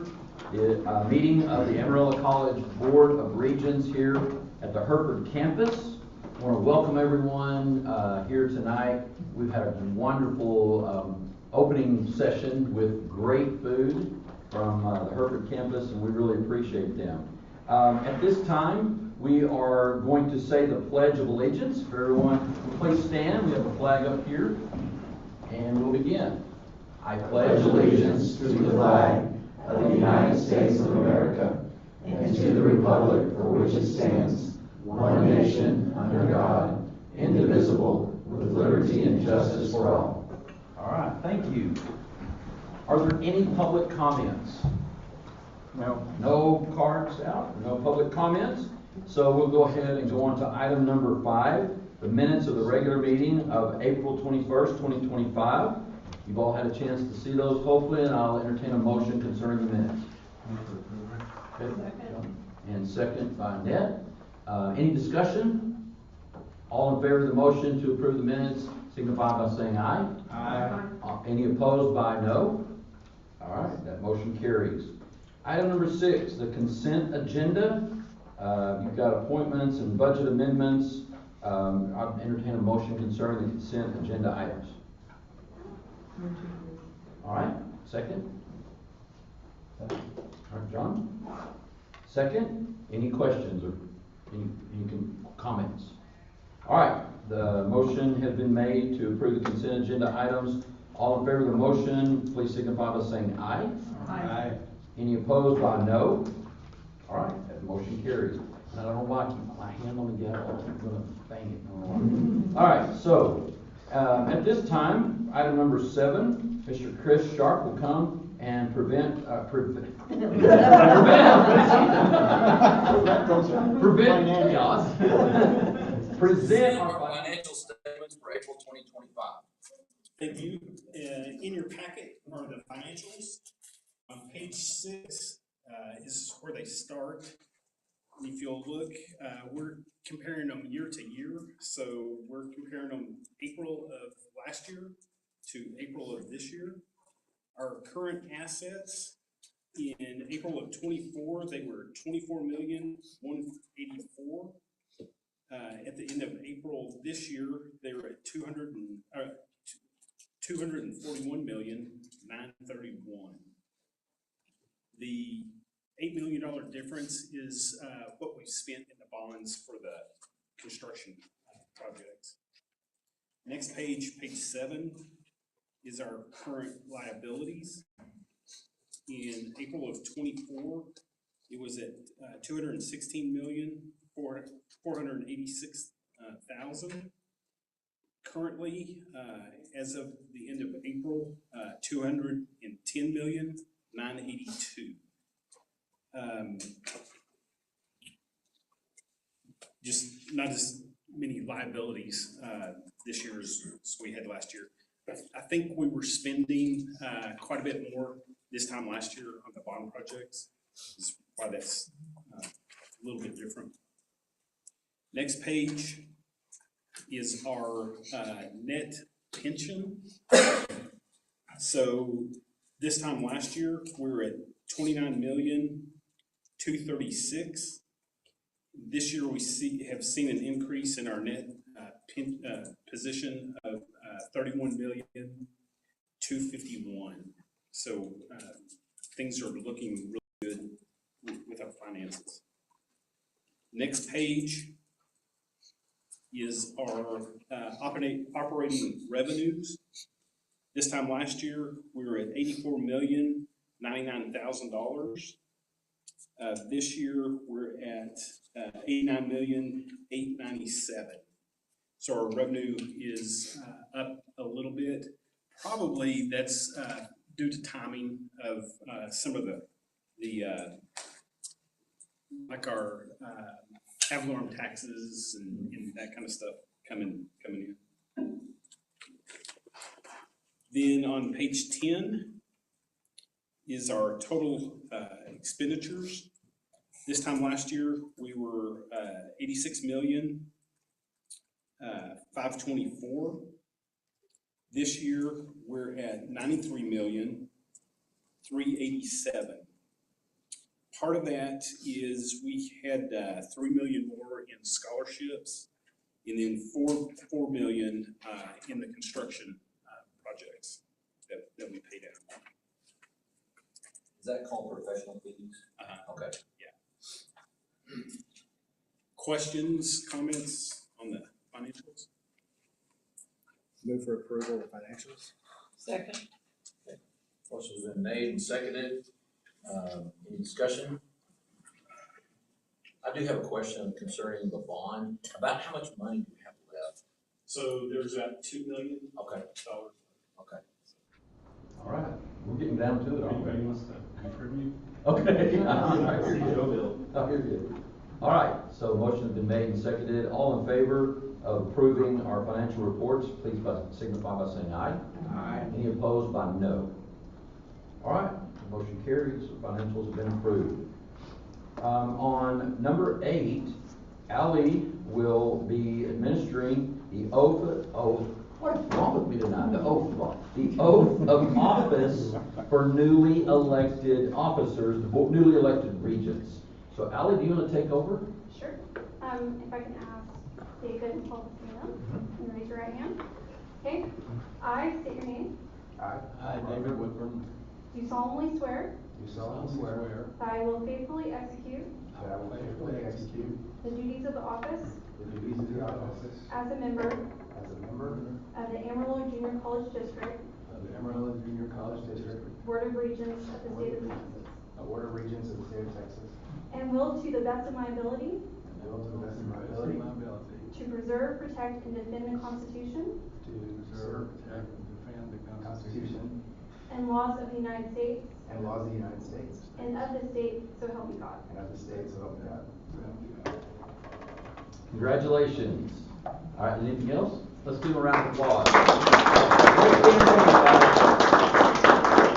the meeting of the Amarillo College Board of Regents here at the Hereford campus. I want to welcome everyone here tonight. We've had a wonderful opening session with great food from the Hereford campus, and we really appreciate them. At this time, we are going to say the Pledge of Allegiance. If everyone please stand, we have a flag up here, and we'll begin. I pledge allegiance to the flag of the United States of America and to the republic for which it stands, one nation, under God, indivisible, with liberty and justice for all. All right, thank you. Are there any public comments? No. No cards out? No public comments? So we'll go ahead and go on to item number 5, the minutes of the regular meeting of April 21st, 2025. You've all had a chance to see those, hopefully, and I'll entertain a motion concerning the minutes. Okay. And second by Ned. Any discussion? All in favor of the motion to approve the minutes signify by saying aye. Aye. Any opposed by no? All right, that motion carries. Item number 6, the consent agenda. You've got appointments and budget amendments. I'll entertain a motion concerning the consent agenda items. All right, second. All right, John. Second. Any questions or any comments? All right, the motion has been made to approve the consent agenda items. All in favor of the motion, please signify by saying aye. Aye. Any opposed by no? All right, that motion carries. And I don't know why I keep my hand on the gavel. I'm going to bang it. All right, so at this time, item number 7, Mr. Chris Sharp will come and prevent chaos. Present our financial statements for April 2025. Thank you. In your packet are the financials. On page 6 is where they start. If you'll look, we're comparing them year to year. So we're comparing them April of last year to April of this year. Our current assets in April of 24, they were $24,184,000. At the end of April this year, they were at $241,931,000. The $8 million difference is what we spent in the bonds for the construction projects. Next page, page 7, is our current liabilities. In April of 24, it was at $216,486,000. Currently, as of the end of April, $210,982,000. Just not as many liabilities this year as we had last year. I think we were spending quite a bit more this time last year on the bond projects. That's why that's a little bit different. Next page is our net pension. So this time last year, we were at $29,236,000. This year we have seen an increase in our net position of $31,251,000. So things are looking really good with our finances. Next page is our operating revenues. This time last year, we were at $84,099,000. This year, we're at $89,897,000. So our revenue is up a little bit. Probably that's due to timing of some of the like our ad valorem taxes and that kind of stuff coming in. Then on page 10 is our total expenditures. This time last year, we were $86,524,000. This year, we're at 93,387,000. Part of that is we had 3 million more in scholarships, and then 4 million in the construction projects that we paid out. Is that called professional fees? Okay. Yeah. Questions, comments on the financials? Move for approval of financials. Second. Okay. Motion's been made and seconded. Any discussion? I do have a question concerning the bond. About how much money do we have left? So there's about $2 million. Okay. Okay. All right, we're getting down to it. Anybody wants to contribute? Okay. I hear you. I hear you. All right, so motion has been made and seconded. All in favor of approving our financial reports, please signify by saying aye. Aye. Any opposed by no? All right, the motion carries. The financials have been approved. On number 8, Ally will be administering the oath. What's wrong with me tonight? The oath of office for newly elected officers, newly elected regents. So Ally, do you want to take over? Sure. If I can ask David and Paul to stand up and raise your right hand. Okay. I state your name. I, David Woodburn, Do solemnly swear do solemnly swear that I will faithfully execute that I will faithfully execute the duties of the office the duties of the office as a member as a member of the Amarillo Junior College District, of the Amarillo Junior College District, Board of Regents of the State of Texas, Board of Regents of the State of Texas, and will to the best of my ability and will to the best of my ability to preserve, protect, and defend the Constitution to preserve, protect, and defend the Constitution and laws of the United States and laws of the United States and of the state, so help me God. and of the state, so help me God. Congratulations. All right, anything else? Let's give a round of applause.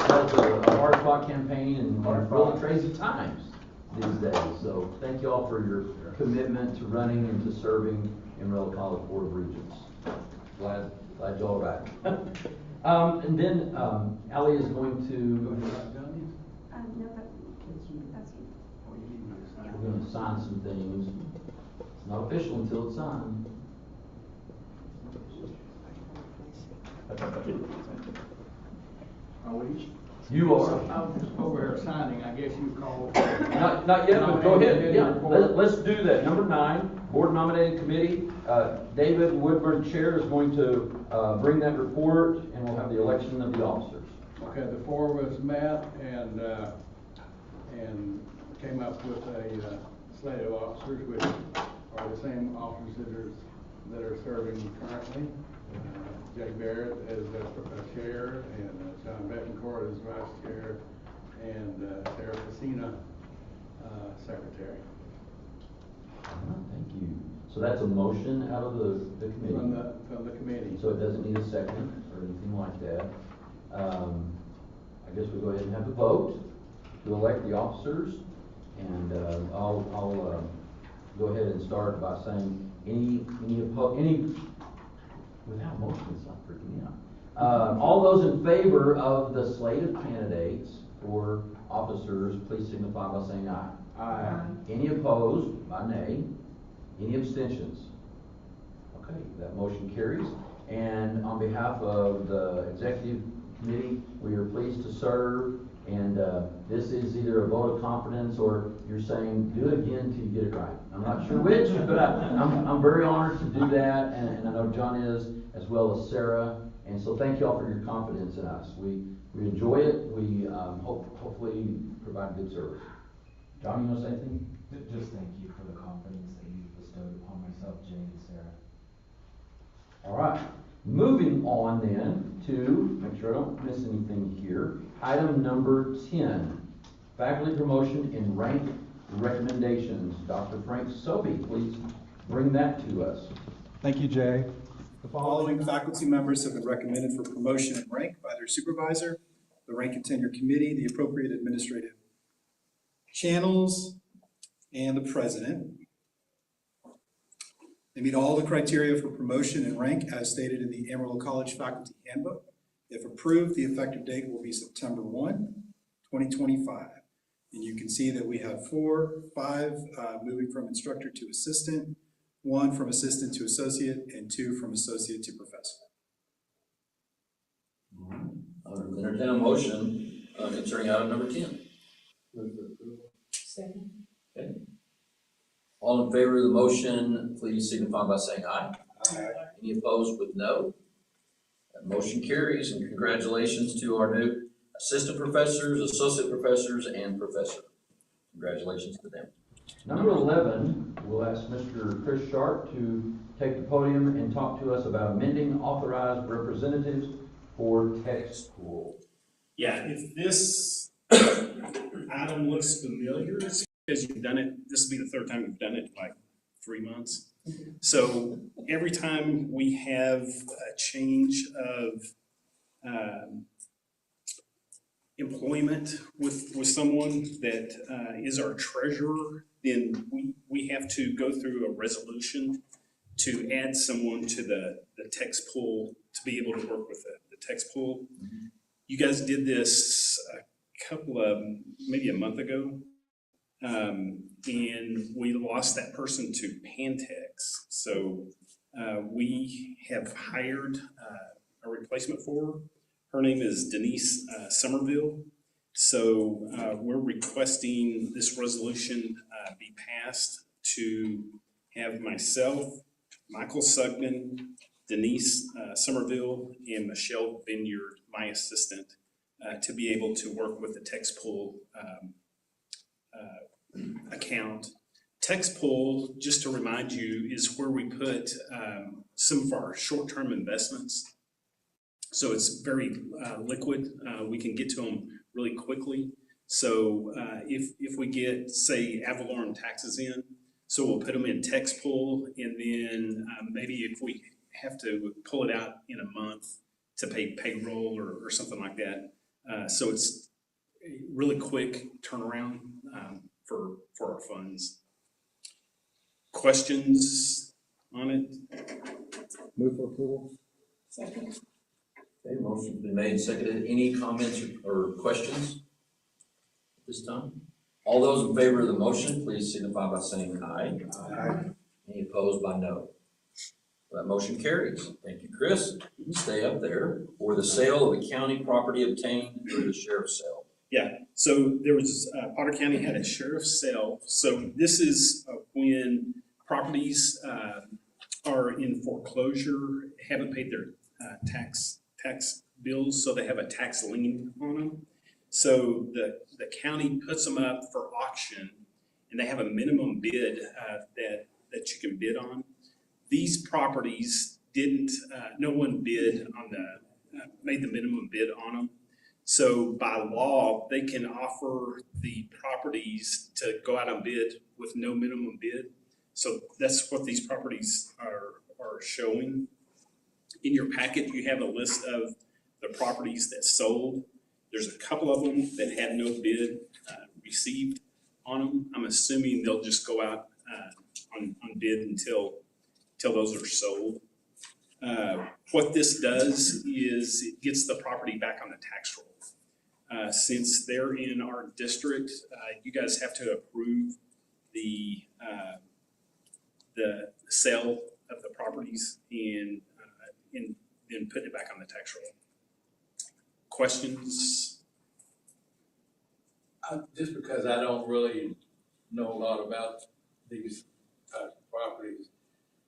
That's a hard-fought campaign and really crazy times these days. So thank you all for your commitment to running and to serving Amarillo College Board of Regents. Glad y'all are back. And then Ally is going to. No, that's you. We're going to sign some things. It's not official until it's signed. Are we? You are. I'm just over here signing, I guess you called. Not yet, but go ahead. Yeah, let's do that. Number 9, Board Nominating Committee. David Woodburn, Chair, is going to bring that report, and we'll have the election of the officers. Okay, the 4 of us met and came up with a slate of officers, which are the same officers that are serving currently. Jay Barrett as the chair, and John Betancourt as vice chair, and Sarah Facina, secretary. Thank you. So that's a motion out of the committee? From the committee. So it doesn't need a second or anything like that. I guess we go ahead and have the vote to elect the officers, and I'll go ahead and start by saying any without motion, it's not freaking me out. All those in favor of the slate of candidates for officers, please signify by saying aye. Aye. Any opposed by nay? Any abstentions? Okay, that motion carries. And on behalf of the executive committee, we are pleased to serve. And this is either a vote of confidence or you're saying, do it again till you get it right. I'm not sure which, but I'm very honored to do that. And I know John is, as well as Sarah. And so thank you all for your confidence in us. We enjoy it. We hopefully provide good service. John, you want to say anything? Just thank you for the confidence that you bestowed upon myself, Jay, and Sarah. All right. Moving on then to, make sure I don't miss anything here, item number 10, faculty promotion and rank recommendations. Dr. Frank Sobey, please bring that to us. Thank you, Jay. The following faculty members have been recommended for promotion and rank by their supervisor, the rank and tenure committee, the appropriate administrative channels, and the president. They meet all the criteria for promotion and rank as stated in the Amarillo College Faculty Handbook. If approved, the effective date will be September 1, 2025. And you can see that we have 5 moving from instructor to assistant, 1 from assistant to associate, and 2 from associate to professor. I would entertain a motion concerning item number 10. Second. Okay. All in favor of the motion, please signify by saying aye. Aye. Any opposed with no? That motion carries, and congratulations to our new assistant professors, associate professors, and professor. Congratulations to them. Number 11, we'll ask Mr. Chris Sharp to take the podium and talk to us about amending authorized representatives for tech school. Yeah, if this item looks familiar, it's because you've done it, this will be the third time you've done it in like 3 months. So every time we have a change of employment with someone that is our treasurer, then we have to go through a resolution to add someone to the text pool to be able to work with the text pool. You guys did this maybe a month ago, and we lost that person to Pantex. So we have hired a replacement for her. Her name is Denise Somerville. So we're requesting this resolution be passed to have myself, Michael Sugden, Denise Somerville, and Michelle Vineyard, my assistant, to be able to work with the text pool account. Text pool, just to remind you, is where we put some of our short-term investments. So it's very liquid. We can get to them really quickly. So if we get, say, ad valorem taxes in, so we'll put them in text pool, and then maybe if we have to pull it out in a month to pay payroll or something like that. So it's a really quick turnaround for our funds. Questions on it? Move for approval. Second. Okay, motion's been made and seconded. Any comments or questions at this time? All those in favor of the motion, please signify by saying aye. Aye. Any opposed by no? That motion carries. Thank you, Chris. You can stay up there. For the sale of the county property obtained through the sheriff's sale. Yeah, so there was, Potter County had a sheriff's sale. So this is when properties are in foreclosure, haven't paid their tax bills, so they have a tax lien on them. So the county puts them up for auction, and they have a minimum bid that you can bid on. These properties didn't, no one bid on made the minimum bid on them. So by law, they can offer the properties to go out on bid with no minimum bid. So that's what these properties are showing. In your packet, you have a list of the properties that sold. There's a couple of them that had no bid received on them. I'm assuming they'll just go out on bid until those are sold. What this does is it gets the property back on the tax roll. Since they're in our district, you guys have to approve the sale of the properties and then putting it back on the tax roll. Questions? Just because I don't really know a lot about these types of properties,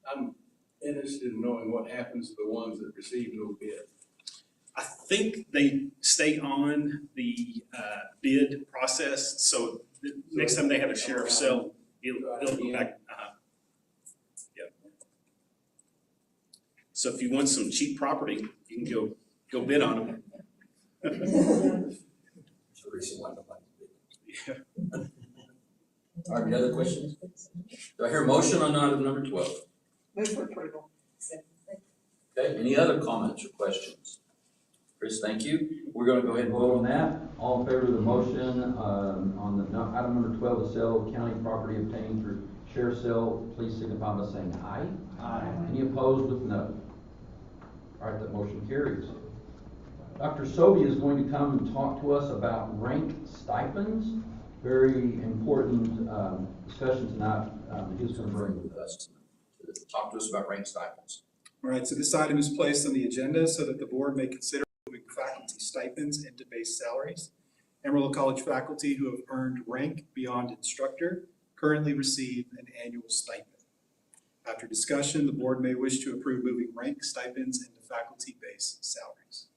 I'm interested in knowing what happens to the ones that receive no bid. I think they stay on the bid process, so the next time they have a sheriff's sale, it'll go back. Yep. So if you want some cheap property, you can go bid on them. Yeah. All right, any other questions? Do I hear a motion on item number 12? Move for approval. Okay, any other comments or questions? Chris, thank you. We're going to go ahead and vote on that. All in favor of the motion on the item number 12, the sale of county property obtained through share sale, please signify by saying aye. Aye. Any opposed with no? All right, that motion carries. Dr. Sobey is going to come and talk to us about rank stipends. Very important discussion tonight. He's going to bring with us to talk to us about rank stipends. All right, so this item is placed on the agenda so that the board may consider moving faculty stipends into base salaries. Amarillo College faculty who have earned rank beyond instructor currently receive an annual stipend. After discussion, the board may wish to approve moving rank stipends into faculty base salaries.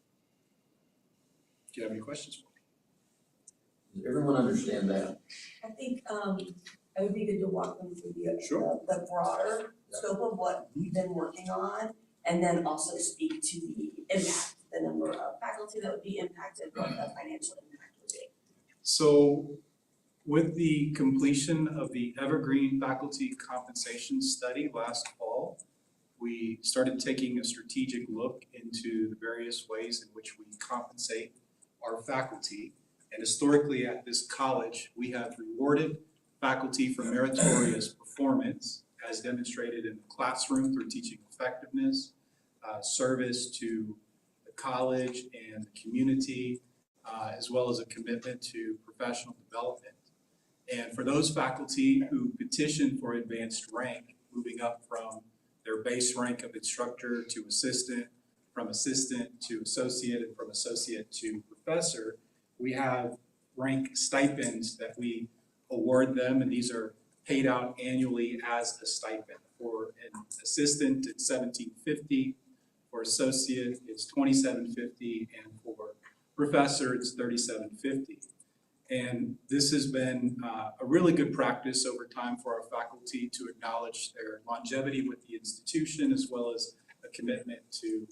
Do you have any questions for me? Does everyone understand that? I think it would be good to walk them through Sure. the broader scope of what we've been working on, and then also speak to the impact, the number of faculty that would be impacted, what the financial impact would be. So with the completion of the Evergreen Faculty Compensation Study last fall, we started taking a strategic look into the various ways in which we compensate our faculty. And historically at this college, we have rewarded faculty for meritorious performance as demonstrated in the classroom through teaching effectiveness, service to the college and the community, as well as a commitment to professional development. And for those faculty who petition for advanced rank, moving up from their base rank of instructor to assistant, from assistant to associate, and from associate to professor, we have rank stipends that we award them, and these are paid out annually as a stipend. For an assistant, it's $1,750. For associate, it's $2,750, and for professor, it's $3,750. And this has been a really good practice over time for our faculty to acknowledge their longevity with the institution, as well as a commitment to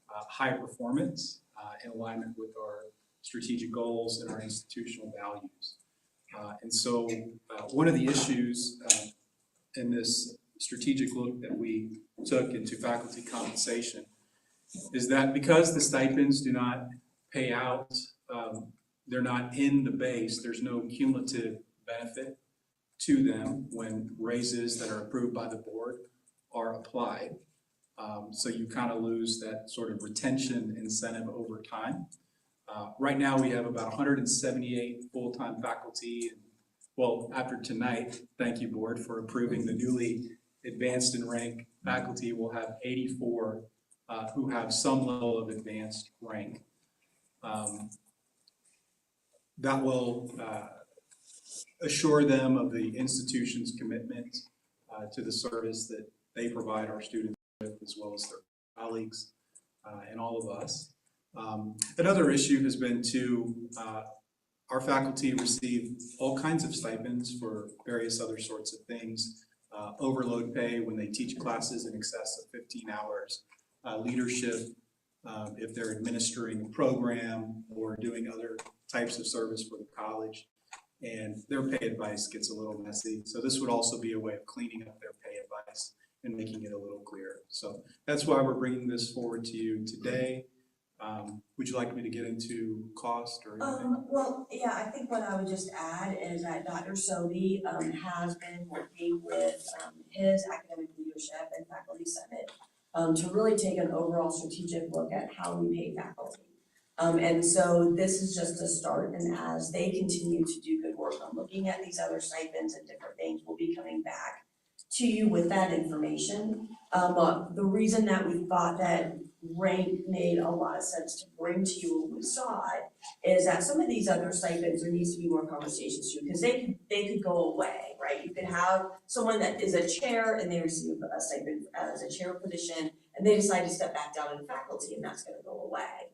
high performance in alignment with our strategic goals and our institutional values. And so one of the issues in this strategic look that we took into faculty compensation is that because the stipends do not pay out, they're not in the base, there's no cumulative benefit to them when raises that are approved by the board are applied. So you kind of lose that sort of retention incentive over time. Right now we have about 178 full-time faculty. And, well, after tonight, thank you board for approving the newly advanced in rank faculty. We'll have 84 who have some level of advanced rank. That will assure them of the institution's commitment to the service that they provide our students with, as well as their colleagues and all of us. Another issue has been our faculty receive all kinds of stipends for various other sorts of things. Overload pay when they teach classes in excess of 15 hours, leadership if they're administering a program or doing other types of service for the college, and their pay advice gets a little messy. So this would also be a way of cleaning up their pay advice and making it a little clearer. So that's why we're bringing this forward to you today. Would you like me to get into cost or anything? Well, yeah, I think what I would just add is that Dr. Sobey has been working with his academic leadership and faculty senate to really take an overall strategic look at how we pay faculty. And so this is just a start, and as they continue to do good work on looking at these other stipends and different things, we'll be coming back to you with that information. The reason that we thought that rank made a lot of sense to bring to you when we saw it is that some of these other stipends, there needs to be more conversations too, because they could go away, right? You could have someone that is a chair and they receive a stipend as a chair position, and they decide to step back down in faculty, and that's going to go away.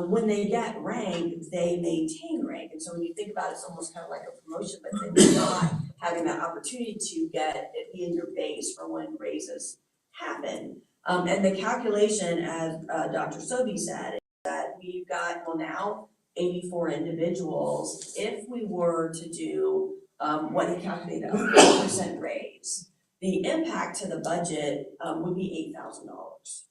When they get rank, they maintain rank, and so when you think about it, it's almost kind of like a promotion, but then you're not having that opportunity to get it in your base for when raises happen. And the calculation, as Dr. Sobey said, is that we've got, well now, 84 individuals. If we were to do what he calculated, a 4% raise, the impact to the budget would be $8,000.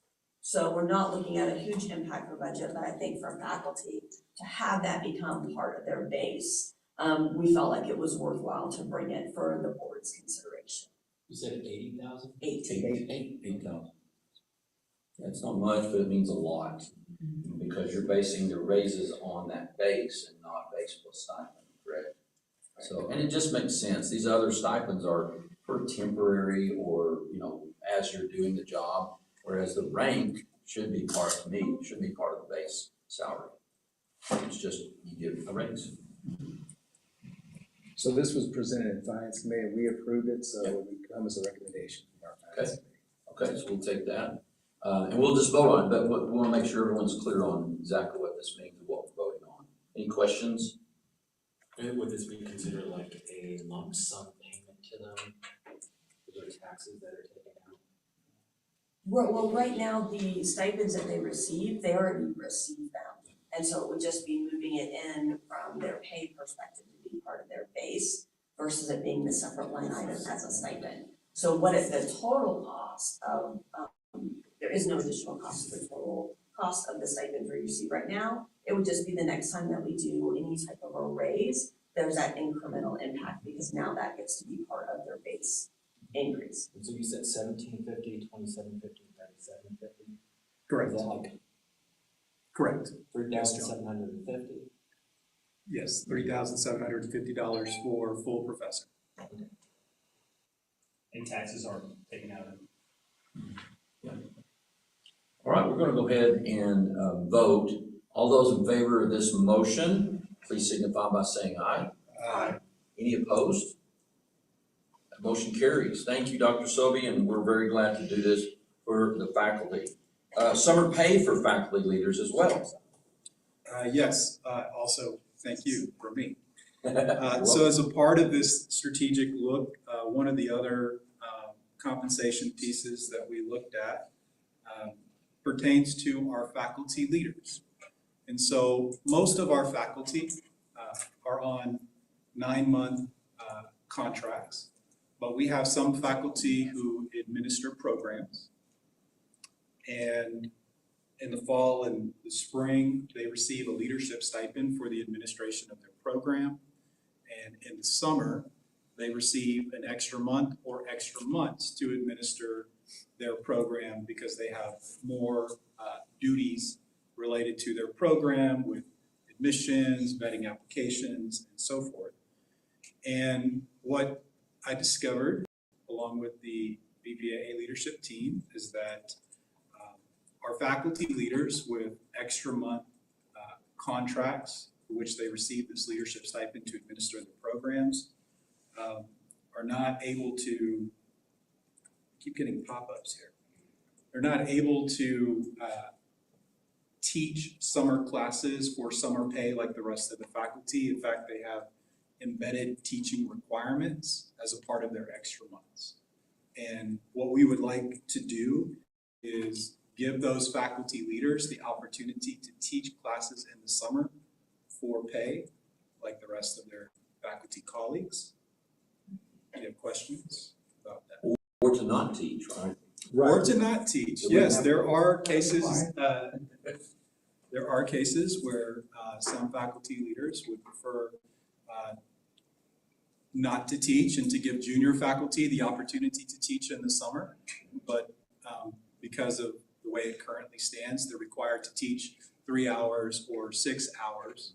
So we're not looking at a huge impact for budget, but I think for faculty to have that become part of their base, we felt like it was worthwhile to bring it for the board's consideration. You said 80,000? 8,000. That's not much, but it means a lot, because you're basing the raises on that base and not base plus stipend, correct? So, and it just makes sense. These other stipends are for temporary or, as you're doing the job, whereas the rank should be part of the base salary. It's just, you give a raise. So this was presented in Finance Committee, and we approved it, so it would come as a recommendation from our Finance Committee. Okay, so we'll take that. And we'll just vote on it, but we want to make sure everyone's clear on exactly what this means and what we're voting on. Any questions? And would this be considered like a lump sum payment to them for their taxes that are taken out? Well, right now, the stipends that they receive, they already receive them. And so it would just be moving it in from their pay perspective to be part of their base versus it being the separate line item as a stipend. So what is the total cost of, there is no additional cost of the total cost of the stipend we receive right now. It would just be the next time that we do any type of a raise, there's that incremental impact because now that gets to be part of their base increase. And so you said 1750, 2750, 3750? Correct. Is that like Correct. 3,750? Yes, $3,750 for full professor. And taxes are taken out of it. Yeah. All right, we're going to go ahead and vote. All those in favor of this motion, please signify by saying aye. Aye. Any opposed? That motion carries. Thank you, Dr. Sobey, and we're very glad to do this for the faculty. Summer pay for faculty leaders as well. Yes, also thank you for me. So as a part of this strategic look, one of the other compensation pieces that we looked at pertains to our faculty leaders. And so most of our faculty are on 9-month contracts, but we have some faculty who administer programs. And in the fall and the spring, they receive a leadership stipend for the administration of their program. And in the summer, they receive an extra month or extra months to administer their program because they have more duties related to their program with admissions, vetting applications, and so forth. And what I discovered, along with the BPAA leadership team, is that our faculty leaders with extra month contracts for which they receive this leadership stipend to administer the programs are not able to, keep getting pop-ups here, they're not able to teach summer classes for summer pay like the rest of the faculty. In fact, they have embedded teaching requirements as a part of their extra months. And what we would like to do is give those faculty leaders the opportunity to teach classes in the summer for pay, like the rest of their faculty colleagues. Do you have questions about that? Or to not teach, right? Or to not teach. Yes, there are cases. There are cases where some faculty leaders would prefer not to teach and to give junior faculty the opportunity to teach in the summer, but because of the way it currently stands, they're required to teach 3 hours or 6 hours,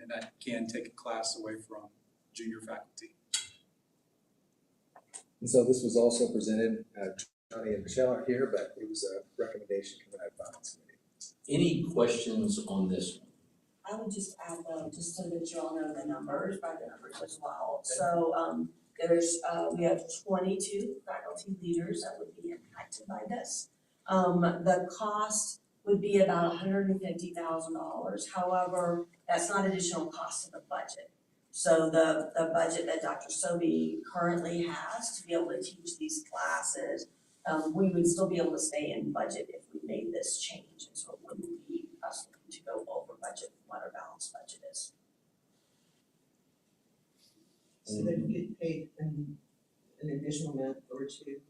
and that can take a class away from junior faculty. And so this was also presented, Johnny and Michelle aren't here, but it was a recommendation coming out of Finance Committee. Any questions on this one? I would just add though, just so that you all know the numbers, by the numbers as well. So we have 22 faculty leaders that would be impacted by this. The cost would be about $150,000. However, that's not additional cost to the budget. So the budget that Dr. Sobey currently has to be able to teach these classes, we would still be able to stay in budget if we made this change. And so it wouldn't be us looking to go over budget what our balanced budget is. So they would get paid an additional month or two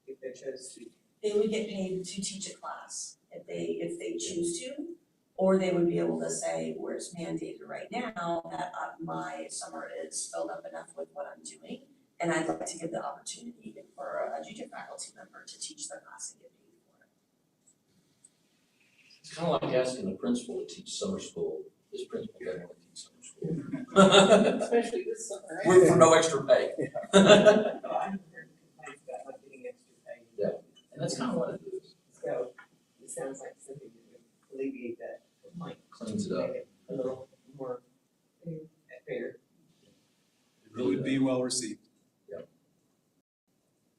if they chose to. They would get paid to teach a class if they choose to, or they would be able to say, where it's mandated right now, that my summer is filled up enough with what I'm doing, And I'd like to give the opportunity for a junior faculty member to teach the class and get paid for it. It's kind of like asking the principal to teach summer school. This principal doesn't want to teach summer school. Especially this summer. For no extra pay. No, I haven't heard complaints about not getting extra pay. Yeah, and that's kind of what it is. So it sounds like something that would alleviate that complaint. Cleans it up. Make it a little more fair. It It really would be does. well received.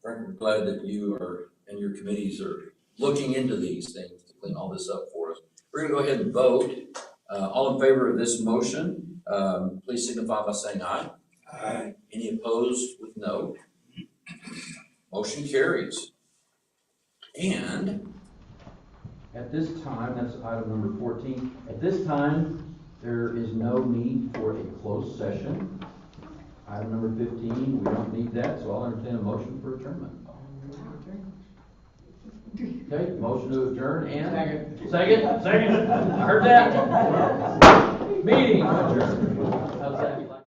Frank, we're glad that you are, and your committees are looking into these things to clean all this up for us. We're gonna go ahead and vote. All in favor of this motion, please signify by saying aye. Aye. Any opposed with no? Motion carries. And At this time, that's item number 14. At this time, there is no need for a closed session. Item number 15, we don't need that, so I'll entertain a motion for adjournment. Okay, motion to adjourn and? Second. I heard that. Meeting adjourned. How's that?